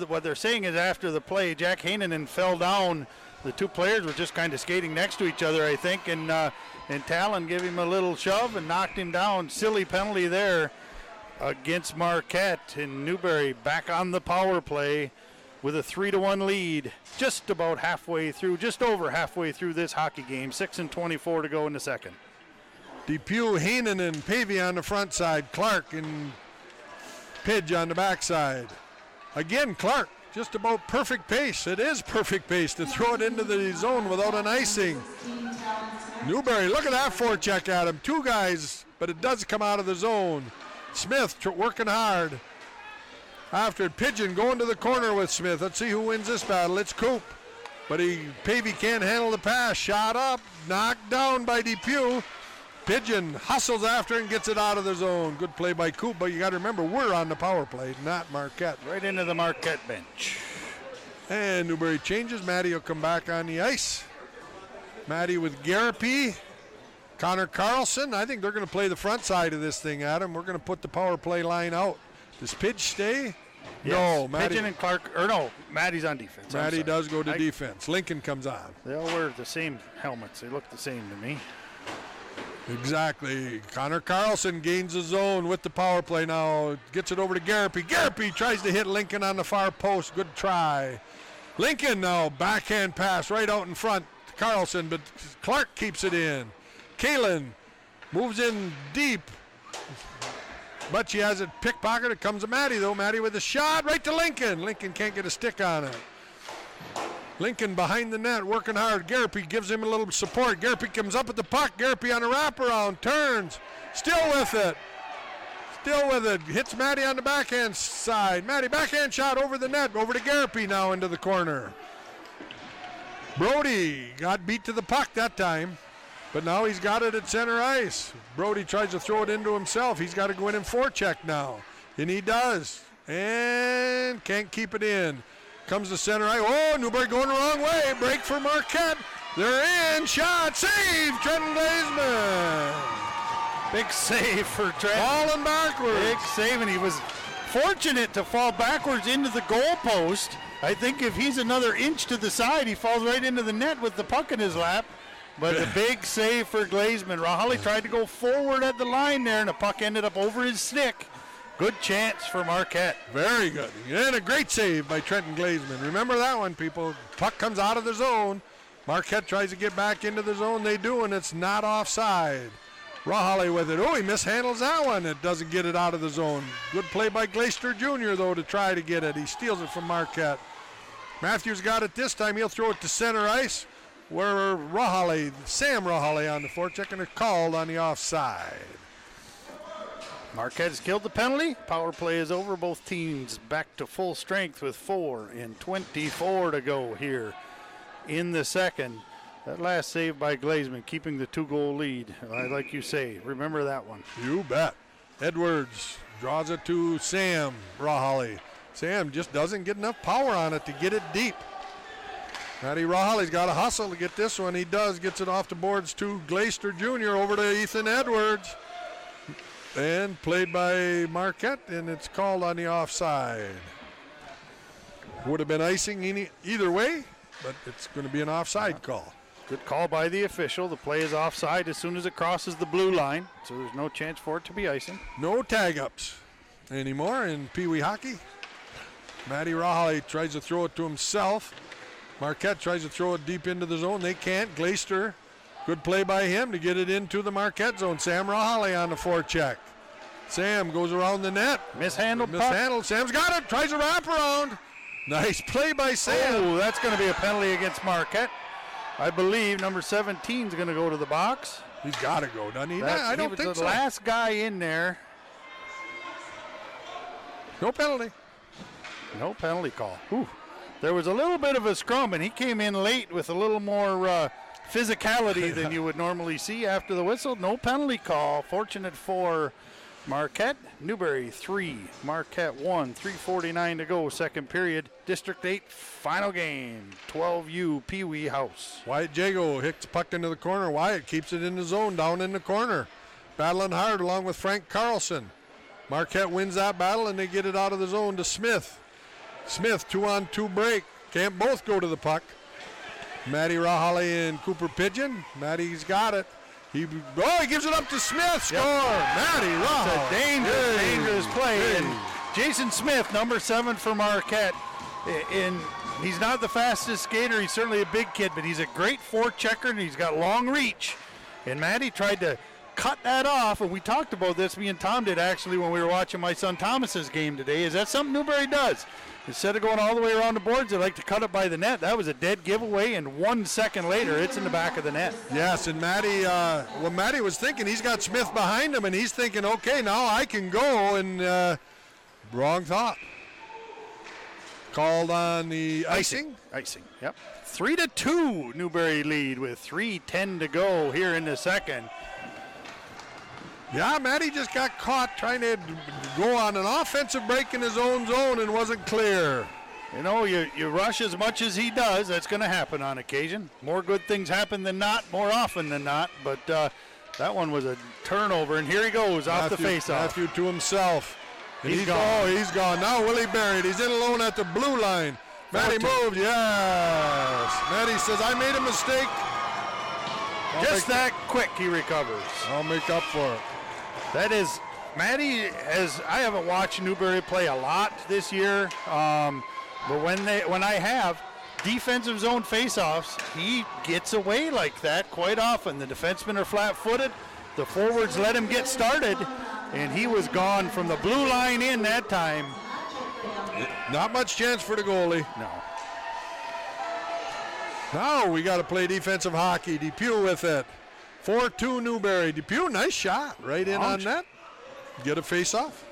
what they're saying is after the play, Jack Hainanen fell down. The two players were just kind of skating next to each other, I think, and Talon gave him a little shove and knocked him down. Silly penalty there against Marquette, and Newberry back on the power play with a 3-1 lead, just about halfway through, just over halfway through this hockey game. 6:24 to go in the second. Depew, Hainanen, Pavey on the front side, Clark and Pidge on the backside. Again, Clark, just about perfect pace. It is perfect pace to throw it into the zone without an icing. Newberry, look at that forecheck at him. Two guys, but it does come out of the zone. Smith working hard. After it, Pigeon going to the corner with Smith. Let's see who wins this battle. It's Coop. But Pavey can't handle the pass. Shot up, knocked down by Depew. Pigeon hustles after and gets it out of the zone. Good play by Coop, but you got to remember we're on the power play, not Marquette. Right into the Marquette bench. And Newberry changes. Matty will come back on the ice. Matty with Garapi, Connor Carlson. I think they're going to play the front side of this thing, Adam. We're going to put the power play line out. Does Pidge stay? Yes. No, Matty. Pigeon and Clark, or no, Matty's on defense. Matty does go to defense. Lincoln comes on. They all wear the same helmets. They look the same to me. Exactly. Connor Carlson gains the zone with the power play now. Gets it over to Garapi. Garapi tries to hit Lincoln on the far post. Good try. Lincoln now backhand pass right out in front to Carlson, but Clark keeps it in. Kalen moves in deep, but she has it pickpocketed. It comes to Matty though. Matty with a shot right to Lincoln. Lincoln can't get a stick on it. Lincoln behind the net, working hard. Garapi gives him a little support. Garapi comes up with the puck. Garapi on a wraparound, turns, still with it. Still with it. Hits Matty on the backhand side. Matty backhand shot over the net, over to Garapi now into the corner. Brody got beat to the puck that time, but now he's got it at center ice. Brody tries to throw it into himself. He's got to go in and forecheck now, and he does, and can't keep it in. Comes to center ice. Oh, Newberry going the wrong way. Break for Marquette. They're in. Shot. Save. Trenton Glazeman. Big save for Trenton. Falling backwards. Big save, and he was fortunate to fall backwards into the goalpost. I think if he's another inch to the side, he falls right into the net with the puck in his lap. But a big save for Glazeman. Rahali tried to go forward at the line there, and the puck ended up over his stick. Good chance for Marquette. Very good. And a great save by Trenton Glazeman. Remember that one, people. Puck comes out of the zone. Marquette tries to get back into the zone. They do, and it's not offside. Rahali with it. Oh, he mishandles that one. It doesn't get it out of the zone. Good play by Glaister Jr., though, to try to get it. He steals it from Marquette. Matthews got it this time. He'll throw it to center ice, where Sam Rahali on the forecheck, and it's called on the offside. Marquette has killed the penalty. Power play is over. Both teams back to full strength with 4:24 to go here in the second. That last save by Glazeman, keeping the 2-goal lead. Like you say, remember that one. You bet. Edwards draws it to Sam Rahali. Sam just doesn't get enough power on it to get it deep. Matty Rahali's got to hustle to get this one. He does. Gets it off the boards to Glaister Jr. over to Ethan Edwards. And played by Marquette, and it's called on the offside. Would have been icing either way, but it's going to be an offside call. Good call by the official. The play is offside as soon as it crosses the blue line, so there's no chance for it to be icing. No tag-ups anymore in Pee Wee hockey. Matty Rahali tries to throw it to himself. Marquette tries to throw it deep into the zone. They can't. Glaister, good play by him to get it into the Marquette zone. Sam Rahali on the forecheck. Sam goes around the net. Mishandled. Sam's got it. Tries a wraparound. Nice play by Sam. Oh, that's going to be a penalty against Marquette. I believe number 17 is going to go to the box. He's got to go, doesn't he? I don't think so. He was the last guy in there. No penalty. No penalty call. Ooh. There was a little bit of a scrum, and he came in late with a little more physicality than you would normally see after the whistle. No penalty call. Fortunate for Marquette. Newbury 3, Marquette 1, 3:49 to go, second period. District 8 final game, 12U Pee Wee House. Wyatt Jago hits the puck into the corner. Wyatt keeps it in the zone down in the corner. Battling hard along with Frank Carlson. Marquette wins that battle, and they get it out of the zone to Smith. Smith, 2-on-2 break. Can't both go to the puck. Matty Rahali and Cooper Pigeon. Matty's got it. He gives it up to Smith. Score. Yep. Matty Rahali. It's a dangerous play. And Jason Smith, number 7 for Marquette. And he's not the fastest skater. He's certainly a big kid, but he's a great forechecker, and he's got long reach. And Matty tried to cut that off, and we talked about this, me and Tom did actually when we were watching my son Thomas's game today. Is that something Newbury does? Instead of going all the way around the boards, they like to cut it by the net. That was a dead giveaway, and 1 second later, it's in the back of the net. Yes, and Matty, Matty was thinking, he's got Smith behind him, and he's thinking, okay, now I can go, and wrong thought. Called on the icing. Icing, yep. 3-2, Newbury lead with 3:10 to go here in the second. Yeah, Matty just got caught trying to go on an offensive break in his own zone and wasn't clear. You know, you rush as much as he does. That's going to happen on occasion. More good things happen than not, more often than not. But that one was a turnover, and here he goes off the faceoff. Matthew to himself. And he's gone. Oh, he's gone. Now Willie Barrett. He's in alone at the blue line. Matty moved. Yes. Matty says, I made a mistake. Just that quick he recovers. I'll make up for it. That is, Matty I haven't watched Newbury play a lot this year, but when I have defensive zone faceoffs, he gets away like that quite often. The defensemen are flat-footed. The forwards let him get started, and he was gone from the blue line in that time. Not much chance for the goalie. No. Now we got to play defensive hockey. Depew with it. 4-2 Newbury. Depew, nice shot. Right in on that. Get a face-off.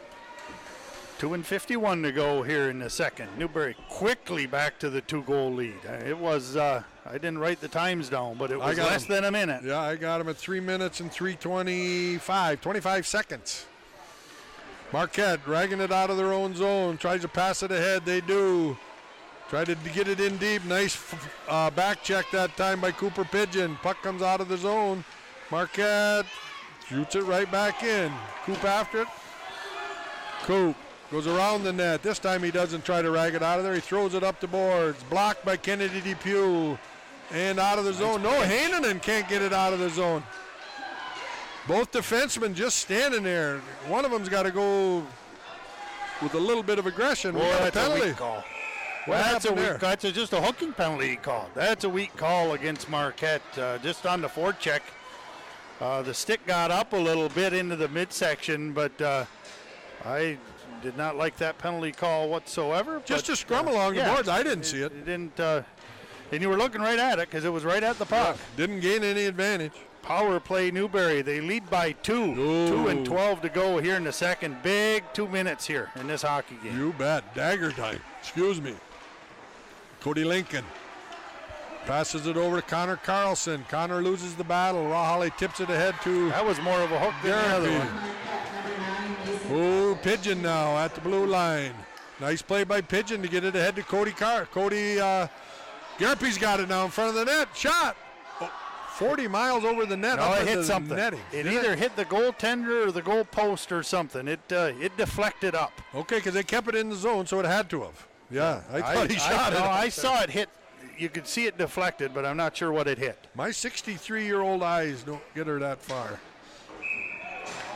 2:51 to go here in the second. Newbury quickly back to the 2-goal lead. It was, I didn't write the times down, but it was less than a minute. Yeah, I got him at 3 minutes and 25 seconds. Marquette dragging it out of their own zone. Tries to pass it ahead. They do. Tried to get it in deep. Nice back check that time by Cooper Pigeon. Puck comes out of the zone. Marquette shoots it right back in. Coop after it. Coop goes around the net. This time he doesn't try to rag it out of there. He throws it up the boards. Blocked by Kennedy Depew. And out of the zone. No, Heinonen can't get it out of the zone. Both defensemen just standing there. One of them's got to go with a little bit of aggression. Well, that's a weak call. That's just a hooking penalty he called. That's a weak call against Marquette, just on the forecheck. The stick got up a little bit into the midsection, but I did not like that penalty call whatsoever. Just a scrum along the boards. I didn't see it. It didn't, and you were looking right at it because it was right at the puck. Didn't gain any advantage. Power play Newberry. They lead by 2. Ooh. 2 and 12 to go here in the second. Big 2 minutes here in this hockey game. You bet. Dagger time. Excuse me. Cody Lincoln passes it over to Connor Carlson. Connor loses the battle. Rawhalley tips it ahead to That was more of a hook than the other one. Oh, Pigeon now at the blue line. Nice play by Pigeon to get it ahead to Cody Garpy's got it now in front of the net. Shot. 40 miles over the net. No, it hit something. Netting. It either hit the goaltender or the goal post or something. It deflected up. Okay, because they kept it in the zone, so it had to have. Yeah, I thought he shot it. No, I saw it hit. You could see it deflected, but I'm not sure what it hit. My 63-year-old eyes don't get her that far.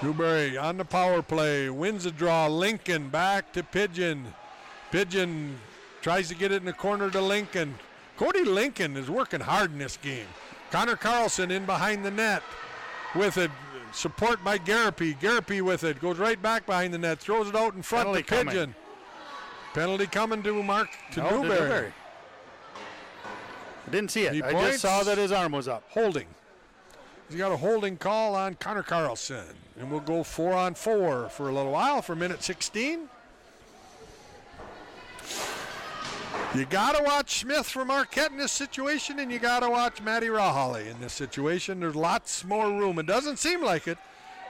Newberry on the power play, wins the draw. Lincoln back to Pigeon. Pigeon tries to get it in the corner to Lincoln. Cody Lincoln is working hard in this game. Connor Carlson in behind the net with it. Support by Garapy. Garapy with it. Goes right back behind the net. Throws it out in front to Pigeon. Penalty coming to Newberry. I didn't see it. I just saw that his arm was up. Holding. He's got a holding call on Connor Carlson. And we'll go 4-on-4 for a little while for minute 16. You got to watch Smith from Marquette in this situation, and you got to watch Matty Rawhalley in this situation. There's lots more room. It doesn't seem like it,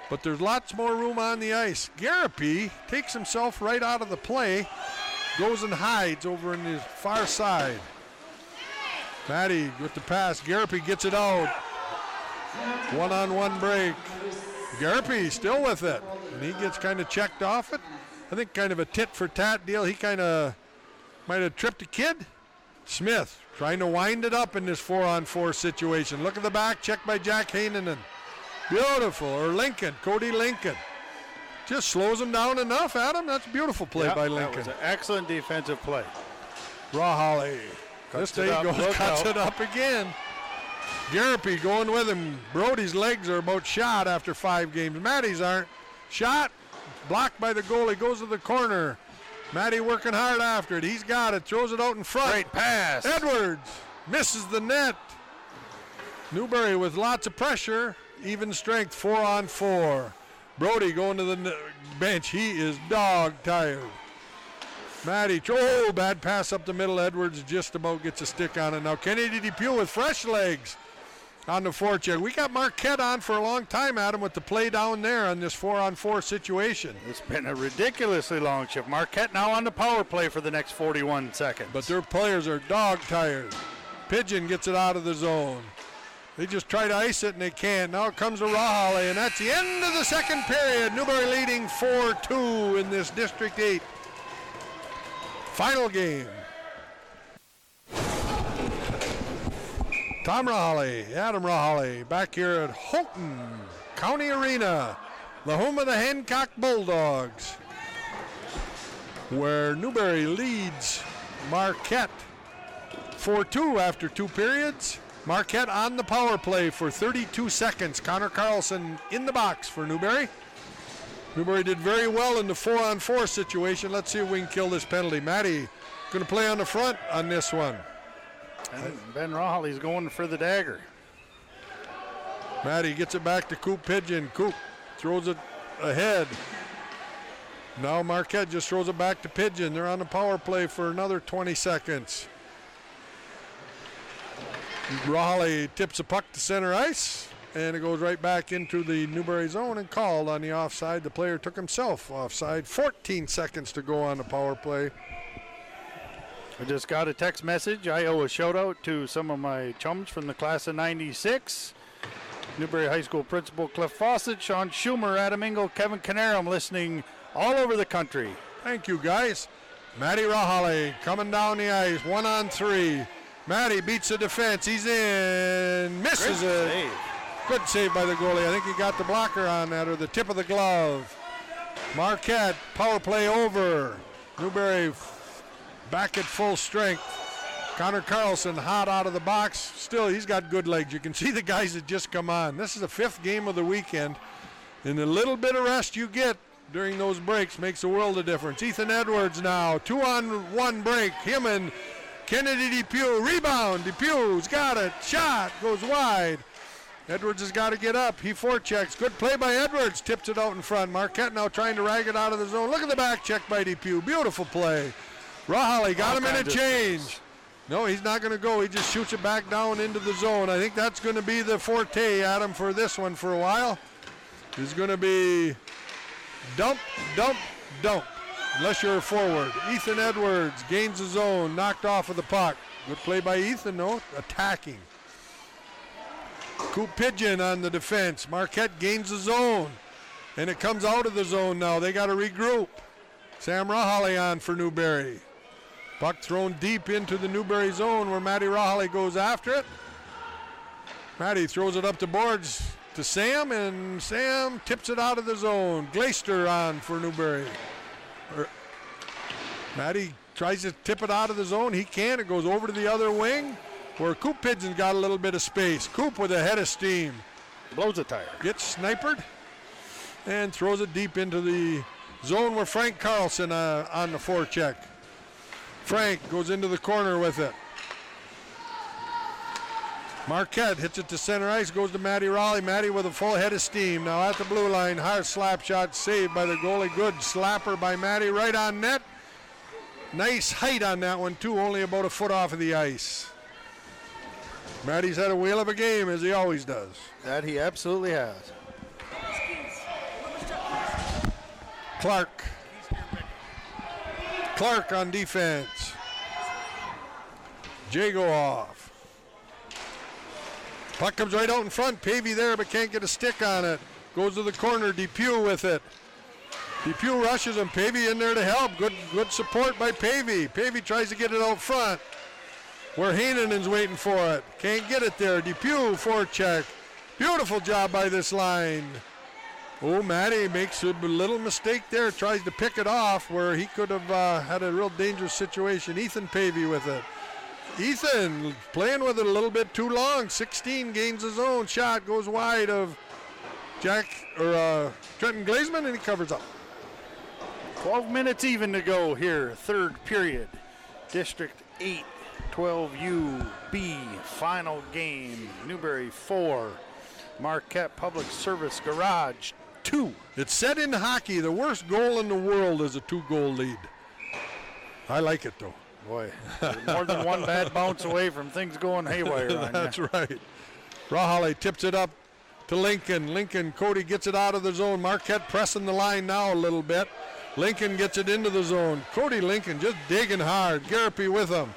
but there's lots more room on the ice. Garapy takes himself right out of the play, goes and hides over in his far side. Matty with the pass. Garapy gets it out. One-on-one break. Garapy still with it, and he gets kind of checked off it. I think kind of a tit-for-tat deal. He kind of might have tripped a kid. Smith trying to wind it up in this 4-on-4 situation. Look at the back, check by Jack Hainanen. Beautiful, or Lincoln, Cody Lincoln. Just slows him down enough, Adam. That's a beautiful play by Lincoln. That was an excellent defensive play. Rawhalley. This day goes, cuts it up again. Garapy going with him. Brody's legs are about shot after 5 games. Matty's aren't. Shot, blocked by the goalie, goes to the corner. Matty working hard after it. He's got it. Throws it out in front. Great pass. Edwards misses the net. Newberry with lots of pressure. Even strength, 4-on-4. Brody going to the bench. He is dog tired. Matty, bad pass up the middle. Edwards just about gets a stick on it. Now Kennedy Depew with fresh legs on the forecheck. We got Marquette on for a long time, Adam, with the play down there on this 4-on-4 situation. It's been a ridiculously long shift. Marquette now on the power play for the next 41 seconds. But their players are dog tired. Pigeon gets it out of the zone. They just try to ice it and they can't. Now it comes to Rawhalley, and that's the end of the second period. Newberry leading 4-2 in this District 8 final game. Tom Rawhalley, Adam Rawhalley, back here at Houghton County Arena, the home of the Hancock Bulldogs, where Newberry leads Marquette 4-2 after 2 periods. Marquette on the power play for 32 seconds. Connor Carlson in the box for Newberry. Newberry did very well in the 4-on-4 situation. Let's see if we can kill this penalty. Matty going to play on the front on this one. And Ben Rawhalley's going for the dagger. Matty gets it back to Coop Pigeon. Coop throws it ahead. Now Marquette just throws it back to Pigeon. They're on the power play for another 20 seconds. Rawhalley tips the puck to center ice, and it goes right back into the Newberry zone and called on the offside. The player took himself offside. 14 seconds to go on the power play. I just got a text message. I owe a shout out to some of my chums from the class of 96. Newberry High School Principal Cliff Fawcett, Sean Schumer, Adam Engel, Kevin Canarum, listening all over the country. Thank you, guys. Matty Rawhalley coming down the ice, 1-on-3. Matty beats the defense. He's in, misses it. Save. Good save by the goalie. I think he got the blocker on that, or the tip of the glove. Marquette, power play over. Newberry back at full strength. Connor Carlson hot out of the box. Still, he's got good legs. You can see the guys that just come on. This is the 5th game of the weekend, and the little bit of rest you get during those breaks makes a world of difference. Ethan Edwards now, 2-on-1 break. Him and Kennedy DePew. Rebound. DePew's got it. Shot goes wide. Edwards has got to get up. He forechecks. Good play by Edwards. Tips it out in front. Marquette now trying to rag it out of the zone. Look at the back check by DePew. Beautiful play. Rahali got him in a change. No, he's not going to go. He just shoots it back down into the zone. I think that's going to be the forte, Adam, for this one for a while. It's going to be dump, dump, dump, unless you're a forward. Ethan Edwards gains the zone, knocked off of the puck. Good play by Ethan, though, attacking. Coop Pigeon on the defense. Marquette gains the zone, and it comes out of the zone now. They got to regroup. Sam Rahali on for Newberry. Puck thrown deep into the Newberry zone where Matty Rahali goes after it. Matty throws it up the boards to Sam, and Sam tips it out of the zone. Glaister on for Newberry. Matty tries to tip it out of the zone. He can. It goes over to the other wing where Coop Pigeon's got a little bit of space. Coop with a head of steam. Blows a tire. Gets snipered and throws it deep into the zone where Frank Carlson on the forecheck. Frank goes into the corner with it. Marquette hits it to center ice, goes to Matty Raleigh. Matty with a full head of steam. Now at the blue line, hard slap shot saved by the goalie. Good slapper by Matty right on net. Nice height on that one too, only about a foot off of the ice. Matty's had a whale of a game, as he always does. That he absolutely has. Clark on defense. Jago off. Puck comes right out in front. Pavey there, but can't get a stick on it. Goes to the corner. DePew with it. DePew rushes him. Pavey in there to help. Good support by Pavey. Pavey tries to get it out front, where Heinenen's waiting for it. Can't get it there. DePew forecheck. Beautiful job by this line. Oh, Matty makes a little mistake there. Tries to pick it off where he could have had a real dangerous situation. Ethan Pavey with it. Ethan playing with it a little bit too long. 16 gains his own. Shot goes wide of Trenton Glazeman, and he covers up. 12 minutes even to go here, third period. District 8, 12U B, final game. Newberry 4, Marquette Public Service Garage 2. It's said in hockey, the worst goal in the world is a 2-goal lead. I like it, though. Boy, more than one bad bounce away from things going haywire on That's you. right. Rahali tips it up to Lincoln. Cody gets it out of the zone. Marquette pressing the line now a little bit. Lincoln gets it into the zone. Cody Lincoln just digging hard. Garapi with him.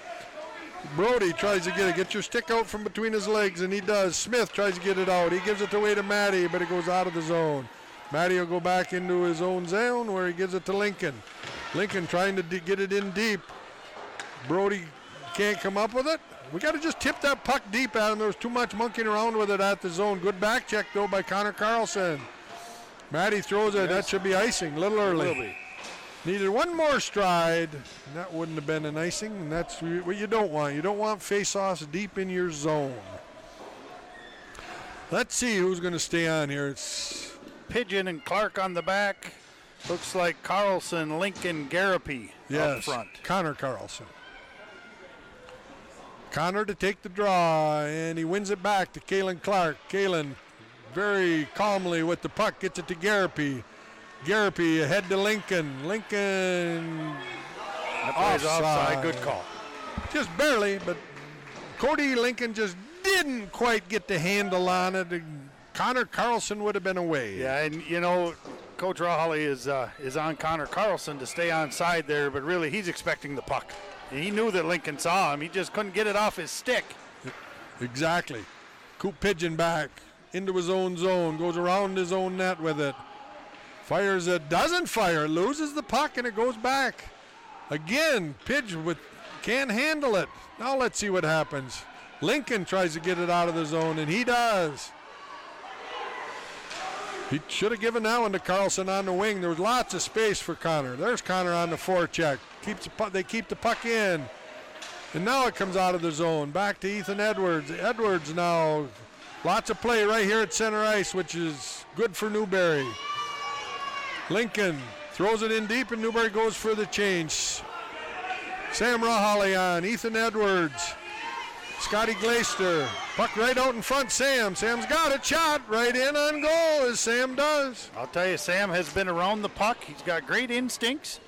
Brody tries to get it. Get your stick out from between his legs, and he does. Smith tries to get it out. He gives it away to Matty, but it goes out of the zone. Matty will go back into his own zone where he gives it to Lincoln. Lincoln trying to get it in deep. Brody can't come up with it. We got to just tip that puck deep at him. There was too much monkeying around with it at the zone. Good back check, though, by Connor Carlson. Matty throws it. Yes. That should be icing. A little early. Will be. Needed one more stride. That wouldn't have been an icing, and that's what you don't want. You don't want face-offs deep in your zone. Let's see who's going to stay on here. It's Pigeon and Clark on the back. Looks like Carlson, Lincoln, Garapi up front. Connor Carlson. Connor to take the draw, and he wins it back to Kalen Clark. Kalen very calmly with the puck, gets it to Garapi. Garapi ahead to Lincoln. Lincoln offside. Good call. Just barely, but Cody Lincoln just didn't quite get the handle on it. Connor Carlson would have been away. Yeah, and you know, Coach Rahali is on Connor Carlson to stay on side there, but really he's expecting the puck. He knew that Lincoln saw him. He just couldn't get it off his stick. Exactly. Coop Pigeon back into his own zone, goes around his own net with it. Fires it, doesn't fire, loses the puck, and it goes back. Again, Pidge can't handle it. Now let's see what happens. Lincoln tries to get it out of the zone, and he does. He should have given that one to Carlson on the wing. There was lots of space for Connor. There's Connor on the forecheck. They keep the puck in. And now it comes out of the zone. Back to Ethan Edwards. Edwards now, lots of play right here at center ice, which is good for Newberry. Lincoln throws it in deep, and Newberry goes for the change. Sam Rahali on, Ethan Edwards. Scotty Glaister, puck right out in front, Sam. Sam's got it, shot right in on goal, as Sam does. I'll tell you, Sam has been around the puck. He's got great instincts.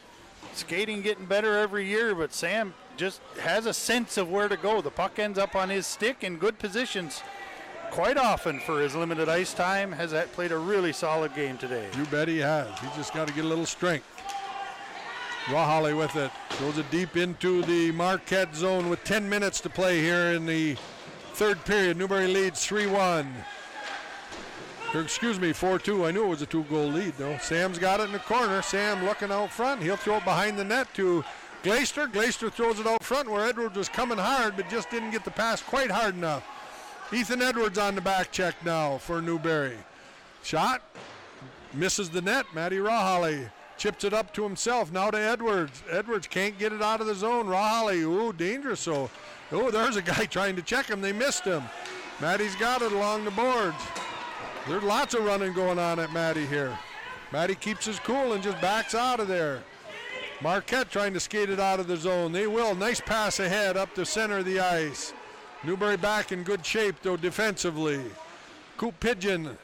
Skating getting better every year, but Sam just has a sense of where to go. The puck ends up on his stick in good positions quite often for his limited ice time. Has that played a really solid game today. You bet he has. He's just got to get a little strength. Rahali with it. Throws it deep into the Marquette zone with 10 minutes to play here in the third period. Newberry leads 3-1. Or excuse me, 4-2. I knew it was a 2-goal lead, though. Sam's got it in the corner. Sam looking out front. He'll throw it behind the net to Glaister. Glaister throws it out front where Edwards was coming hard, but just didn't get the pass quite hard enough. Ethan Edwards on the back check now for Newberry. Shot. Misses the net. Matty Rahali chips it up to himself. Now to Edwards. Edwards can't get it out of the zone. Rahali, ooh, dangerous. So, there's a guy trying to check him. They missed him. Matty's got it along the boards. There's lots of running going on at Matty here. Matty keeps his cool and just backs out of there. Marquette trying to skate it out of the zone. They will. Nice pass ahead up the center of the ice. Newberry back in good shape, though, defensively. Coop Pigeon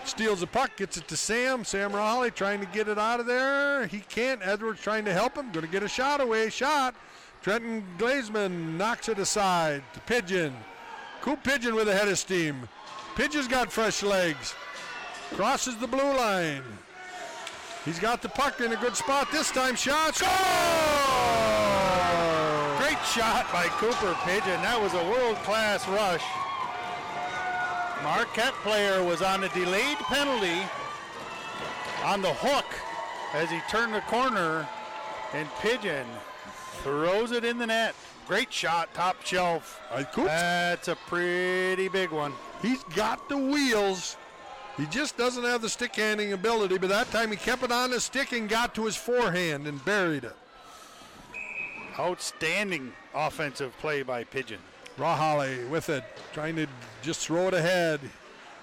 steals the puck, gets it to Sam. Sam Rahali trying to get it out of there. He can't. Edwards trying to help him. Going to get a shot away. Shot. Trenton Glazeman knocks it aside to Pigeon. Coop Pigeon with a head of steam. Pigeon's got fresh legs. Crosses the blue line. He's got the puck in a good spot this time. Shot. Score! Great shot by Cooper Pigeon. That was a world-class rush. Marquette player was on a delayed penalty on the hook as he turned the corner, and Pigeon throws it in the net. Great shot, top shelf. That's a pretty big one. He's got the wheels. He just doesn't have the stick handling ability, but that time he kept it on his stick and got to his forehand and buried it. Outstanding offensive play by Pigeon. Rahali with it, trying to just throw it ahead.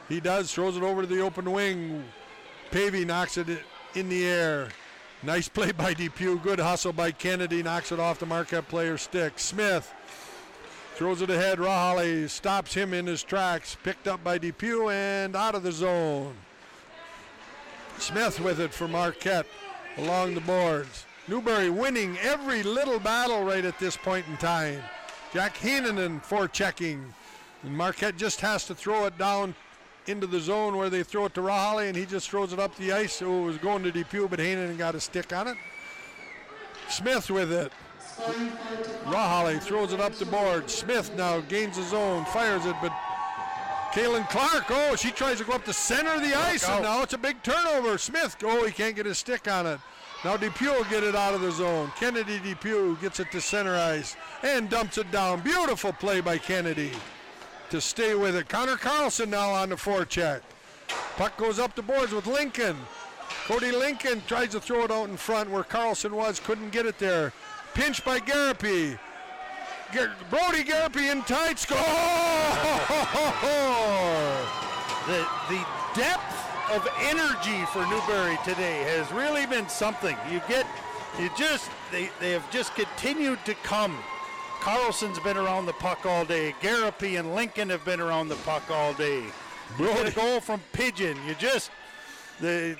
He does, throws it over to the open wing. Pavey knocks it in the air. Nice play by Depew, good hustle by Kennedy, knocks it off the Marquette player's stick. Smith throws it ahead. Rahali stops him in his tracks, picked up by Depew and out of the zone. Smith with it for Marquette along the boards. Newberry winning every little battle right at this point in time. Jack Heenanen forechecking. And Marquette just has to throw it down into the zone where they throw it to Rahali, and he just throws it up the ice. So it was going to Depew, but Heenanen got a stick on it. Smith with it. Rahali throws it up the board. Smith now gains the zone, fires it, but Kaylin Clark, she tries to go up the center of the ice, and now it's a big turnover. Smith, he can't get his stick on it. Now Depew will get it out of the zone. Kennedy Depew gets it to center ice and dumps it down. Beautiful play by Kennedy to stay with it. Connor Carlson now on the forecheck. Puck goes up the boards with Lincoln. Cody Lincoln tries to throw it out in front where Carlson was, couldn't get it there. Pinched by Garapy. Brody Garapy in tight, score! The depth of energy for Newberry today has really been something. They have just continued to come. Carlson's been around the puck all day. Garapy and Lincoln have been around the puck all day. Brody. A goal from Pigeon. The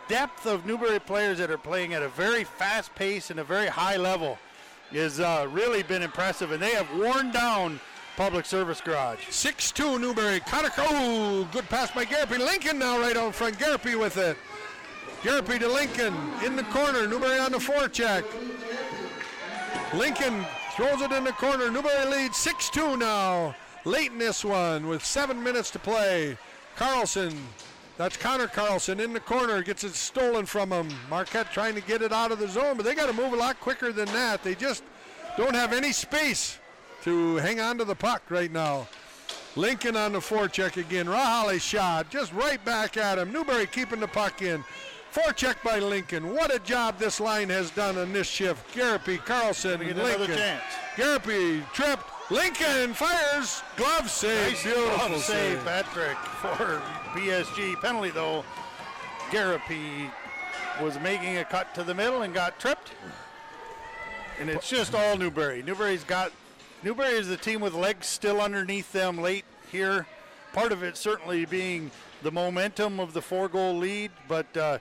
depth of Newberry players that are playing at a very fast pace and a very high level has really been impressive, and they have worn down Public Service Garage. 6-2 Newberry. Good pass by Garapy. Lincoln now right out front. Garapy with it. Garapy to Lincoln in the corner. Newberry on the forecheck. Lincoln throws it in the corner. Newberry leads 6-2 now. Late in this one with 7 minutes to play. Carlson, that's Connor Carlson in the corner, gets it stolen from him. Marquette trying to get it out of the zone, but they got to move a lot quicker than that. They just don't have any space to hang on to the puck right now. Lincoln on the forecheck again. Rahali shot just right back at him. Newberry keeping the puck in. Forecheck by Lincoln. What a job this line has done on this shift. Garapi, Carlson, Get Lincoln. another chance. Garapi tripped. Lincoln fires. Glove save. Nice Beautiful glove save, Patrick, for PSG. Penalty, though. Garapi was making a cut to the middle and got tripped. And it's just all Newbury. Newbury is the team with legs still underneath them late here. Part of it certainly being the momentum of the 4-goal lead, but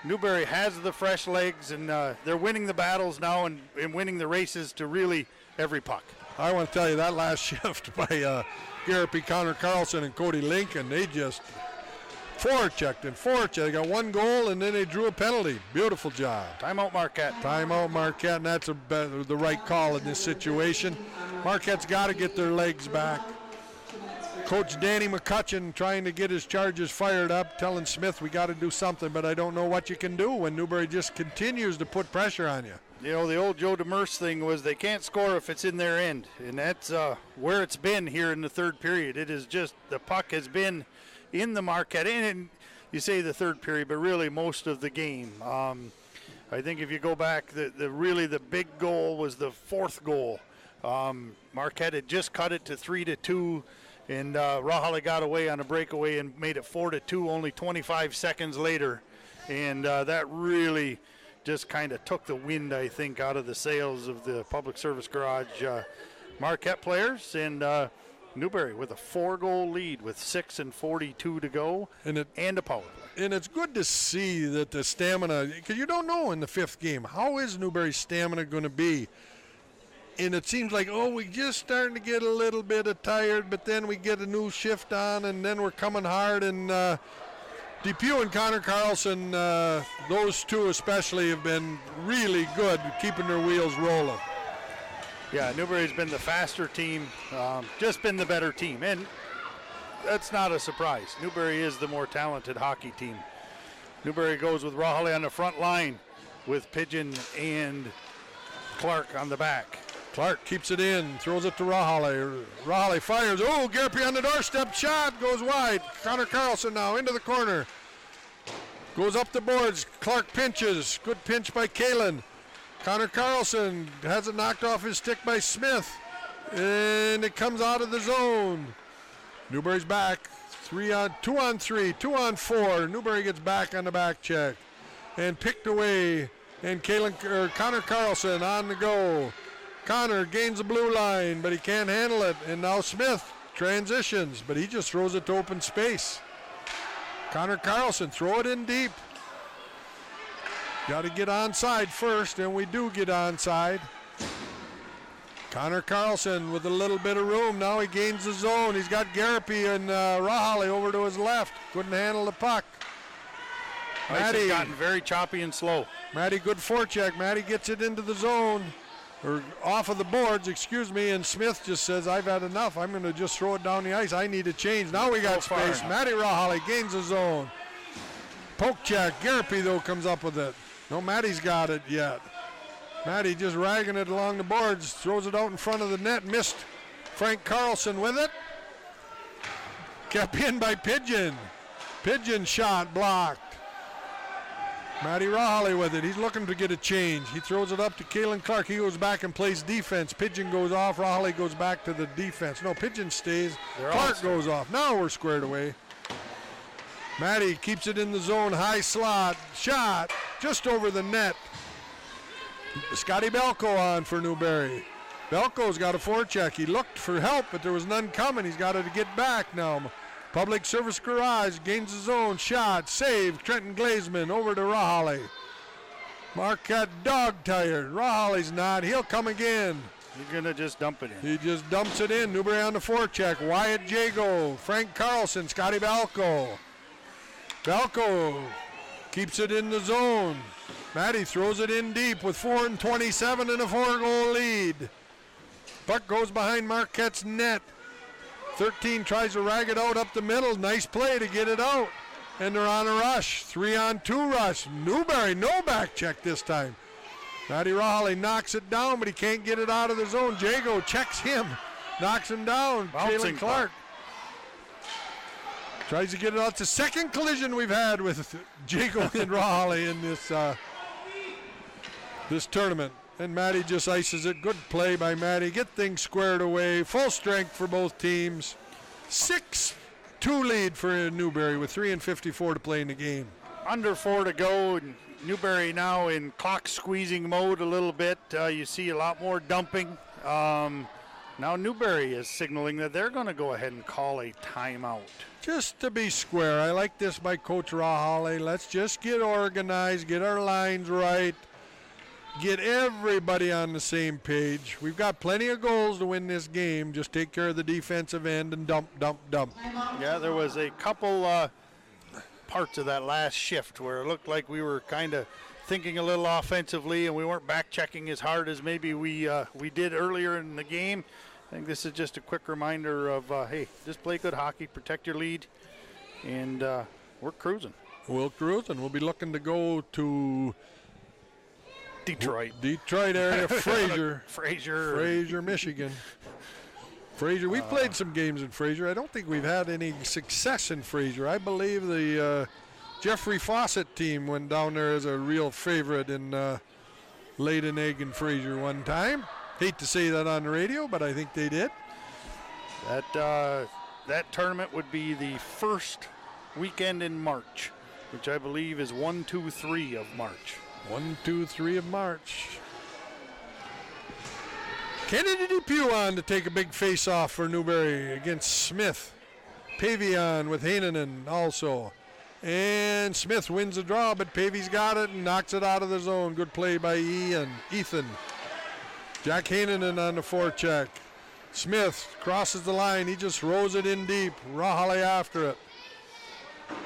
Newbury has the fresh legs, and they're winning the battles now and winning the races to really every puck. I want to tell you that last shift by Garapi, Connor Carlson, and Cody Lincoln, they just forechecked and forechecked. They got one goal, and then they drew a penalty. Beautiful job. Timeout, Marquette. Timeout, Marquette, and that's the right call in this situation. Marquette's got to get their legs back. Coach Danny McCutcheon trying to get his charges fired up, telling Smith we got to do something, but I don't know what you can do when Newbury just continues to put pressure on you. You know, the old Joe Demers thing was they can't score if it's in their end, and that's where it's been here in the third period. It is just the puck has been in the Marquette, and you say the third period, but really most of the game. I think if you go back, the big goal was the fourth goal. Marquette had just cut it to 3-2. And Rahali got away on a breakaway and made it 4-2 only 25 seconds later. And that really just kind of took the wind, I think, out of the sails of the Public Service Garage Marquette players. And Newbury with a 4-goal lead with 6:42 to go and a power play. And it's good to see that the stamina, because you don't know in the fifth game, how is Newbury's stamina going to be? And it seems like, we're just starting to get a little bit tired, but then we get a new shift on, and then we're coming hard. And Depew and Connor Carlson, those two especially, have been really good keeping their wheels rolling. Yeah, Newbury's been the faster team, just been the better team. And that's not a surprise. Newbury is the more talented hockey team. Newbury goes with Rahali on the front line with Pigeon and Clark on the back. Clark keeps it in, throws it to Rahali. Rahali fires. Garapi on the doorstep. Shot goes wide. Connor Carlson now into the corner. Goes up the boards. Clark pinches. Good pinch by Kalen. Connor Carlson has it knocked off his stick by Smith. And it comes out of the zone. Newbury's back. 2-on-3, 2-on-4. Newbury gets back on the back check. And picked away. And Connor Carlson on the go. Connor gains the blue line, but he can't handle it. And now Smith transitions, but he just throws it to open space. Connor Carlson, throw it in deep. Got to get onside first, and we do get onside. Connor Carlson with a little bit of room. Now he gains the zone. He's got Garapi and Rahali over to his left. Couldn't handle the puck. Matty gotten very choppy and slow. Matty, good forecheck. Matty gets it into the zone. Or off of the boards, and Smith just says, I've had enough. I'm going to just throw it down the ice. I need a change. Now we got space. Matty Rahali gains the zone. Poke check. Garapi, though, comes up with it. No, Matty's got it yet. Matty just ragging it along the boards, throws it out in front of the net. Missed Frank Carlson with it. Kept in by Pigeon. Pigeon shot blocked. Matty Rahali with it. He's looking to get a change. He throws it up to Kalen Clark. He goes back and plays defense. Pigeon goes off. Rahali goes back to the defense. No, Pigeon stays. Clark goes off. Now we're squared away. Matty keeps it in the zone. High slot. Shot just over the net. Scotty Belko on for Newbury. Belko's got a forecheck. He looked for help, but there was none coming. He's got to get back now. Public Service Garage gains the zone. Shot. Save. Trenton Glazman over to Rahali. Marquette dog tired. Rahali's not. He'll come again. He's going to just dump it in. He just dumps it in. Newbury on the forecheck. Wyatt Jago. Frank Carlson. Scotty Balco. Balco keeps it in the zone. Matty throws it in deep with 4:27 and a 4-goal lead. Puck goes behind Marquette's net. 13 tries to rag it out up the middle. Nice play to get it out. And they're on a rush. 3-on-2 rush. Newbury, no back check this time. Matty Rahali knocks it down, but he can't get it out of the zone. Jago checks him. Knocks him down. Jalen Clark. Tries to get it out. It's the second collision we've had with Jacob and Raleigh in this tournament. And Maddie just ices it. Good play by Maddie. Get things squared away. Full strength for both teams. 6-2 lead for Newberry with 3:54 to play in the game. Under 4 to go. And Newberry now in clock squeezing mode a little bit. You see a lot more dumping. Now Newberry is signaling that they're going to go ahead and call a timeout. Just to be square, I like this by Coach Rahale. Let's just get organized, get our lines right, get everybody on the same page. We've got plenty of goals to win this game. Just take care of the defensive end and dump. Yeah, there was a couple parts of that last shift where it looked like we were kind of thinking a little offensively and we weren't back checking as hard as maybe we did earlier in the game. I think this is just a quick reminder of, hey, just play good hockey, protect your lead, and we're cruising. We'll cruise, and we'll be looking to go to Detroit area, Fraser, Michigan. Fraser, we played some games in Fraser. I don't think we've had any success in Fraser. I believe the Jeffrey Fawcett team went down there as a real favorite and laid an egg in Fraser one time. Hate to say that on the radio, but I think they did. That tournament would be the first weekend in March, which I believe is 1, 2, 3 of March. 1, 2, 3 of March. Kennedy Depew on to take a big face-off for Newberry against Smith. Pavion with Heinonen also. And Smith wins the draw, but Pavy's got it and knocks it out of the zone. Good play by Ethan. Jack Heinonen on the forecheck. Smith crosses the line. He just rows it in deep. Rahale after it.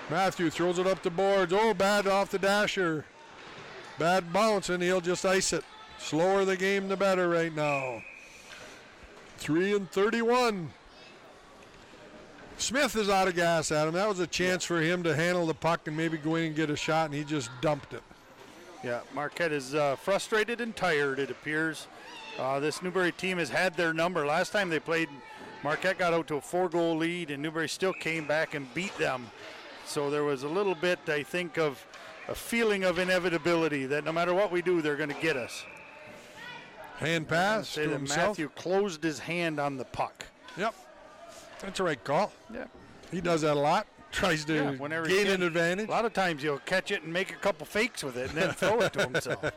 Matthew throws it up the boards. Oh, bad off the dasher. Bad bounce, and he'll just ice it. Slower the game, the better right now. 3:31. Smith is out of gas, Adam. That was a chance for him to handle the puck and maybe go in and get a shot, and he just dumped it. Yeah, Marquette is frustrated and tired, it appears. This Newberry team has had their number. Last time they played, Marquette got out to a 4-goal lead, and Newberry still came back and beat them. So there was a little bit, I think, of a feeling of inevitability that no matter what we do, they're going to get us. Hand pass to himself. Matthew closed his hand on the puck. Yep. That's a right call. Yeah. He does that a lot. Tries to gain an advantage. A lot of times he'll catch it and make a couple fakes with it and then throw it to himself.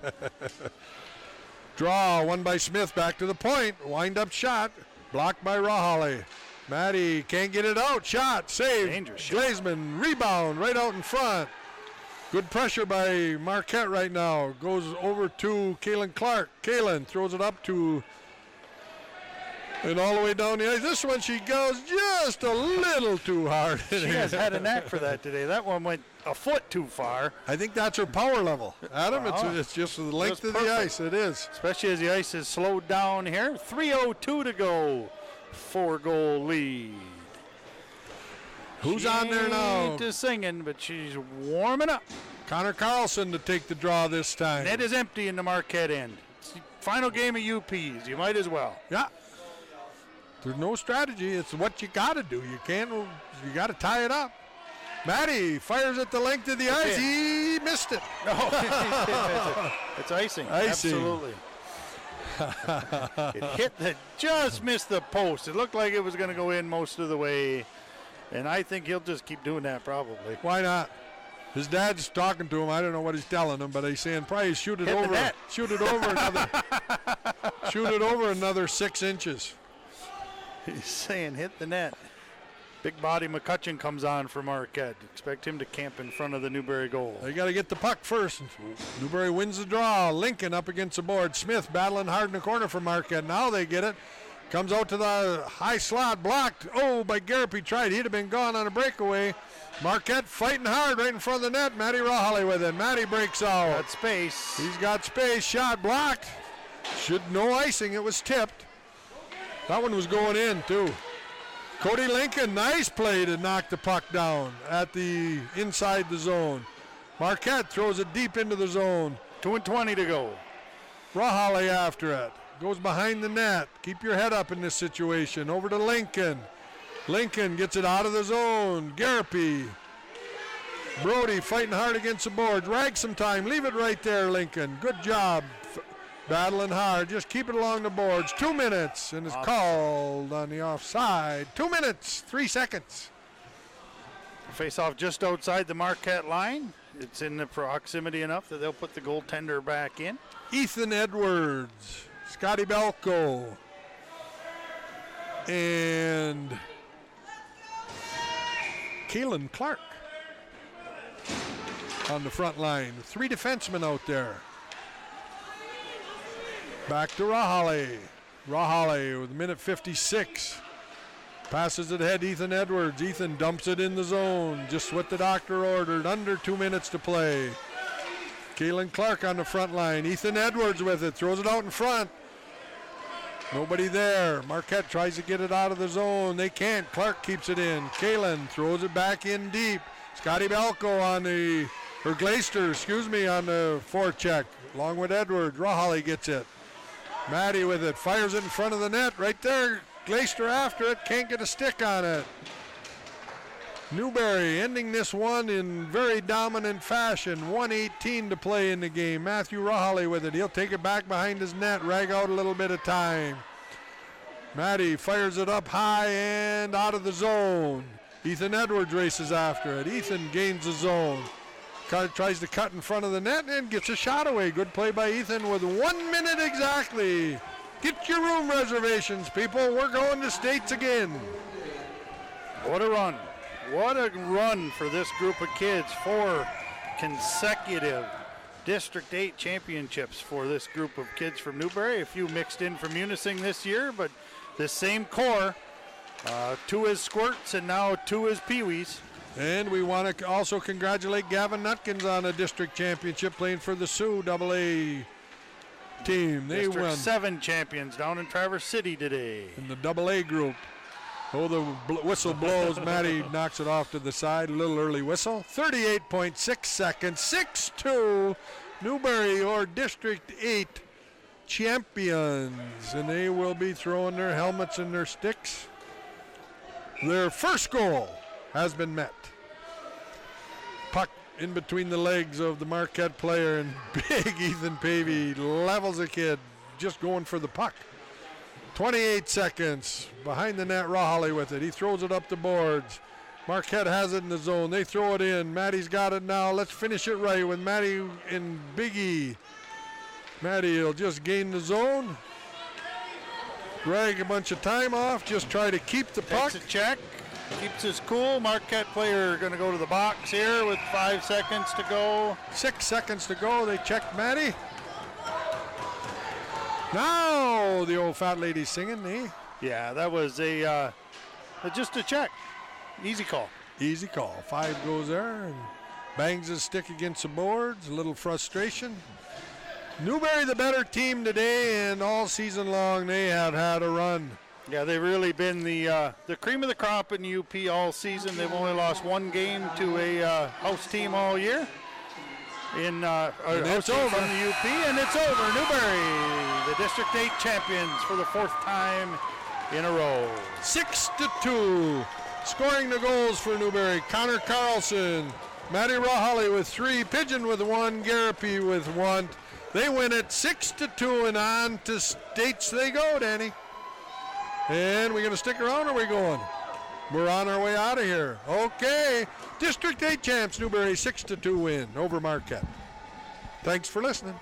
Draw, one by Smith, back to the point. Wind-up shot, blocked by Rahale. Maddie can't get it out. Shot, save. Dangerous shot. Glazeman, rebound, right out in front. Good pressure by Marquette right now. Goes over to Kalen Clark. Kalen throws it up to, and all the way down the ice. This one she goes just a little too hard. She has had a knack for that today. That one went a foot too far. I think that's her power level. Adam, it's just the length of the ice. It is. Especially as the ice is slowed down here. 3:02 to go. 4-goal lead. Who's on there now? Ain't just singing, but she's warming up. Connor Carlson to take the draw this time. Net is empty in the Marquette end. It's the final game of UPs. You might as well. Yeah. There's no strategy. It's what you got to do. You got to tie it up. Maddie fires at the length of the ice. He missed it. No, he did miss it. It's icing. Absolutely. Just missed the post. It looked like it was going to go in most of the way. And I think he'll just keep doing that probably. Why not? His dad's talking to him. I don't know what he's telling him, but he's saying probably shoot it over. Shoot it over another 6 inches. He's saying hit the net. Big body McCutcheon comes on for Marquette. Expect him to camp in front of the Newberry goal. They got to get the puck first. Newberry wins the draw. Lincoln up against the board. Smith battling hard in the corner for Marquette. Now they get it. Comes out to the high slot, blocked. Oh, by Garrett, he tried. He'd have been gone on a breakaway. Marquette fighting hard right in front of the net. Matty Rahale with it. Matty breaks out. Got space. He's got space. Shot blocked. No icing. It was tipped. That one was going in, too. Cody Lincoln, nice play to knock the puck down at the inside the zone. Marquette throws it deep into the zone. 2:20 to go. Rahale after it. Goes behind the net. Keep your head up in this situation. Over to Lincoln. Lincoln gets it out of the zone. Garapi. Brody fighting hard against the board. Drag some time. Leave it right there, Lincoln. Good job. Battling hard. Just keep it along the boards. 2 minutes. And it's called on the offside. 2 minutes, 3 seconds. Face off just outside the Marquette line. It's in the proximity enough that they'll put the goaltender back in. Ethan Edwards. Scotty Belko. And Kalen Clark on the front line. 3 defensemen out there. Back to Rahali. Rahali with a minute 56. Passes it ahead, Ethan Edwards. Ethan dumps it in the zone. Just what the doctor ordered. Under 2 minutes to play. Kalen Clark on the front line. Ethan Edwards with it. Throws it out in front. Nobody there. Marquette tries to get it out of the zone. They can't. Clark keeps it in. Kalen throws it back in deep. Scotty Belko on the, or Glaister, on the forecheck. Along with Edwards. Rahali gets it. Maddie with it. Fires it in front of the net. Right there. Glaister after it. Can't get a stick on it. Newberry ending this one in very dominant fashion. 1:18 to play in the game. Matthew Rahali with it. He'll take it back behind his net. Rag out a little bit of time. Maddie fires it up high and out of the zone. Ethan Edwards races after it. Ethan gains the zone. Tries to cut in front of the net and gets a shot away. Good play by Ethan with 1 minute exactly. Get your room reservations, people. We're going to States again. What a run. What a run for this group of kids. 4 consecutive District 8 championships for this group of kids from Newberry. A few mixed in from Munising this year, but the same core. 2 as squirts and now 2 as peewees. And we want to also congratulate Gavin Nutkins on a district championship playing for the Sioux AA team. They District won 7 champions down in Traverse City today. in the AA group. Oh, the whistle blows. Maddie knocks it off to the side. A little early whistle. 38.6 seconds. 6-2. Newberry or District 8 champions. And they will be throwing their helmets and their sticks. Their first goal has been met. Puck in between the legs of the Marquette player, and big Ethan Pavey levels a kid just going for the puck. 28 seconds. Behind the net, Rahali with it. He throws it up the boards. Marquette has it in the zone. They throw it in. Maddie's got it now. Let's finish it right with Maddie and Big E. Maddie will just gain the zone. Drag a bunch of time off. Just try to keep the puck. Takes a check. Keeps his cool. Marquette player going to go to the box here with 5 seconds to go. 6 seconds to go. They check Maddie. Now the old fat lady's singing. Eh? Yeah, that was a just a check. Easy call. Easy call. 5 goes there and bangs his stick against the boards. A little frustration. Newberry the better team today, and all season long they have had a run. Yeah, they've really been the cream of the crop in UP all season. They've only lost 1 game to a house team all year. And it's over from the UP, and it's over. Newberry, the District 8 champions for the 4th time in a row. 6-2. Scoring the goals for Newberry. Connor Carlson, Matty Rahali with 3, Pigeon with 1, Garapi with 1. They win it 6-2, and on to States they go, Danny. And we're going to stick around, or are we going? We're on our way out of here. Okay. District 8 champs, Newberry, 6-2 win over Marquette. Thanks for listening.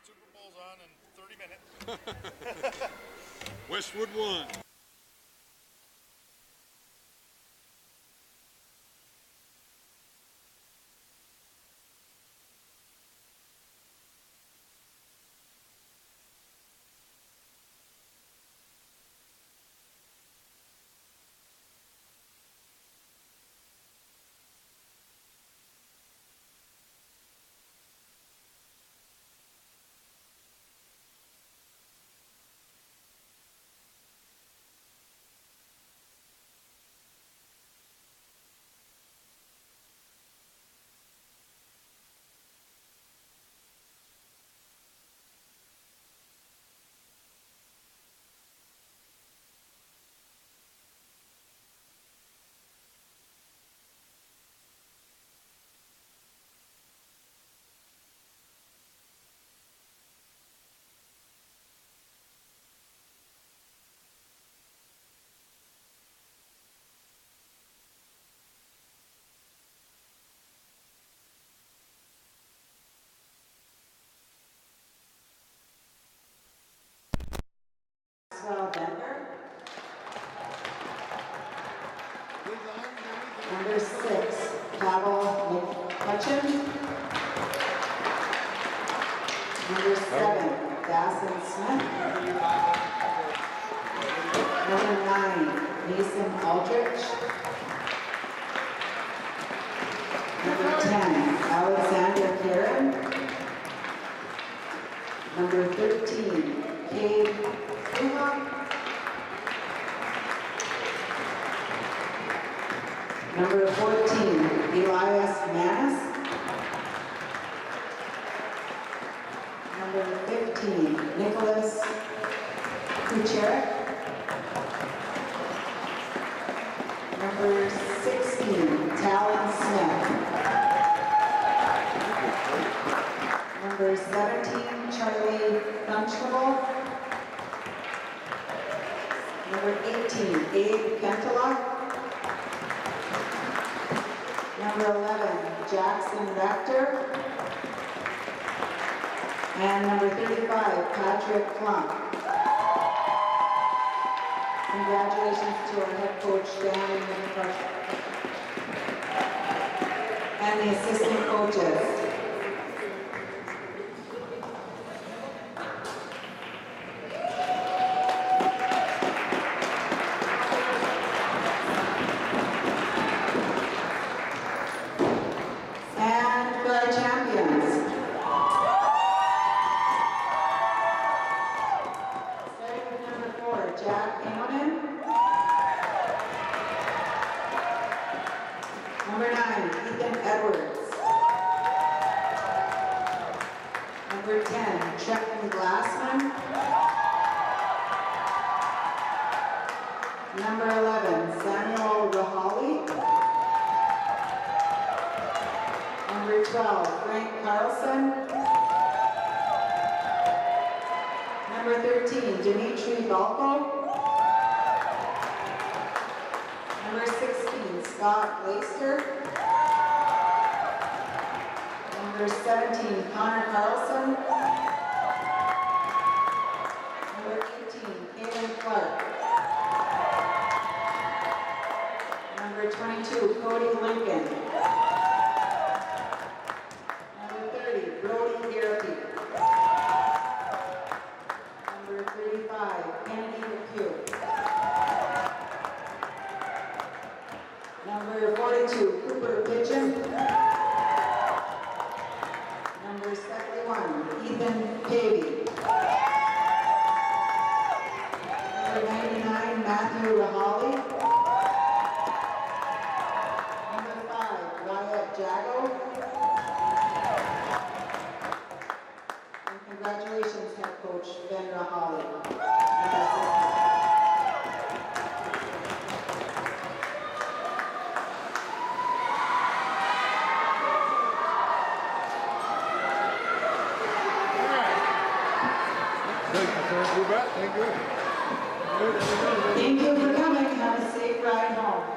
Super Bowl's on in 30 minutes. Westwood won. 7, Dawson Smith. Number 9, Mason Aldrich. Number 10, Alexander Karen. Number 13, Cade Uma. Number 14, Elias Manis. Number 15, Nicholas Kucherek. Number 16, Talon Smith. Number 17, Charlie Dunstable. Number 18, Abe Kentelach. Number 11, Jackson Rector. And number 35, Patrick Plum. Congratulations to our head coach, Dan and the assistant coaches. Thank you for coming. Have a safe ride home.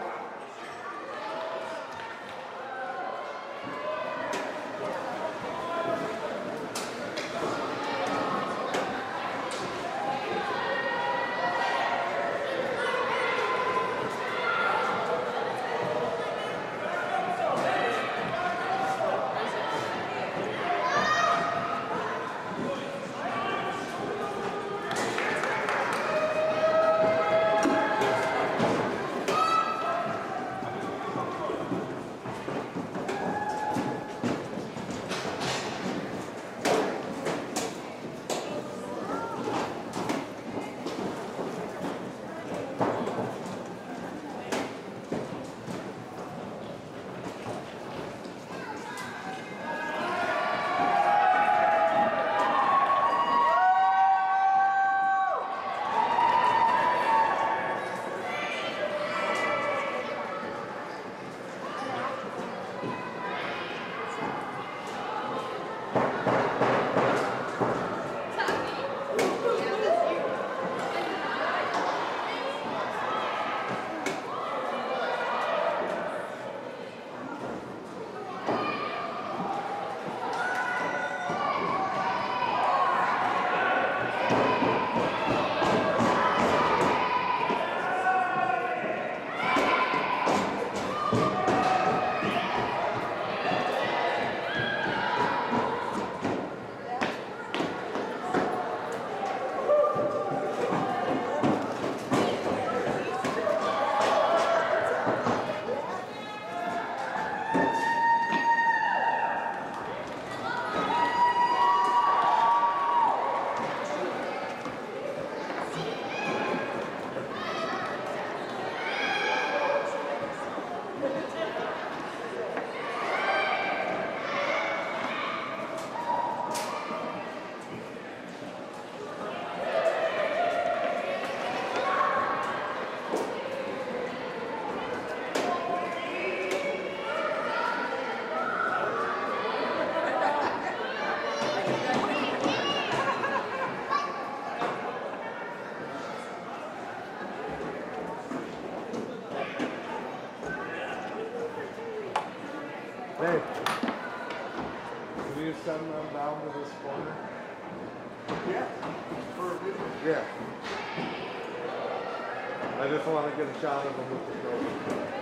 Yeah. I just want to get a shot of him with the trophy.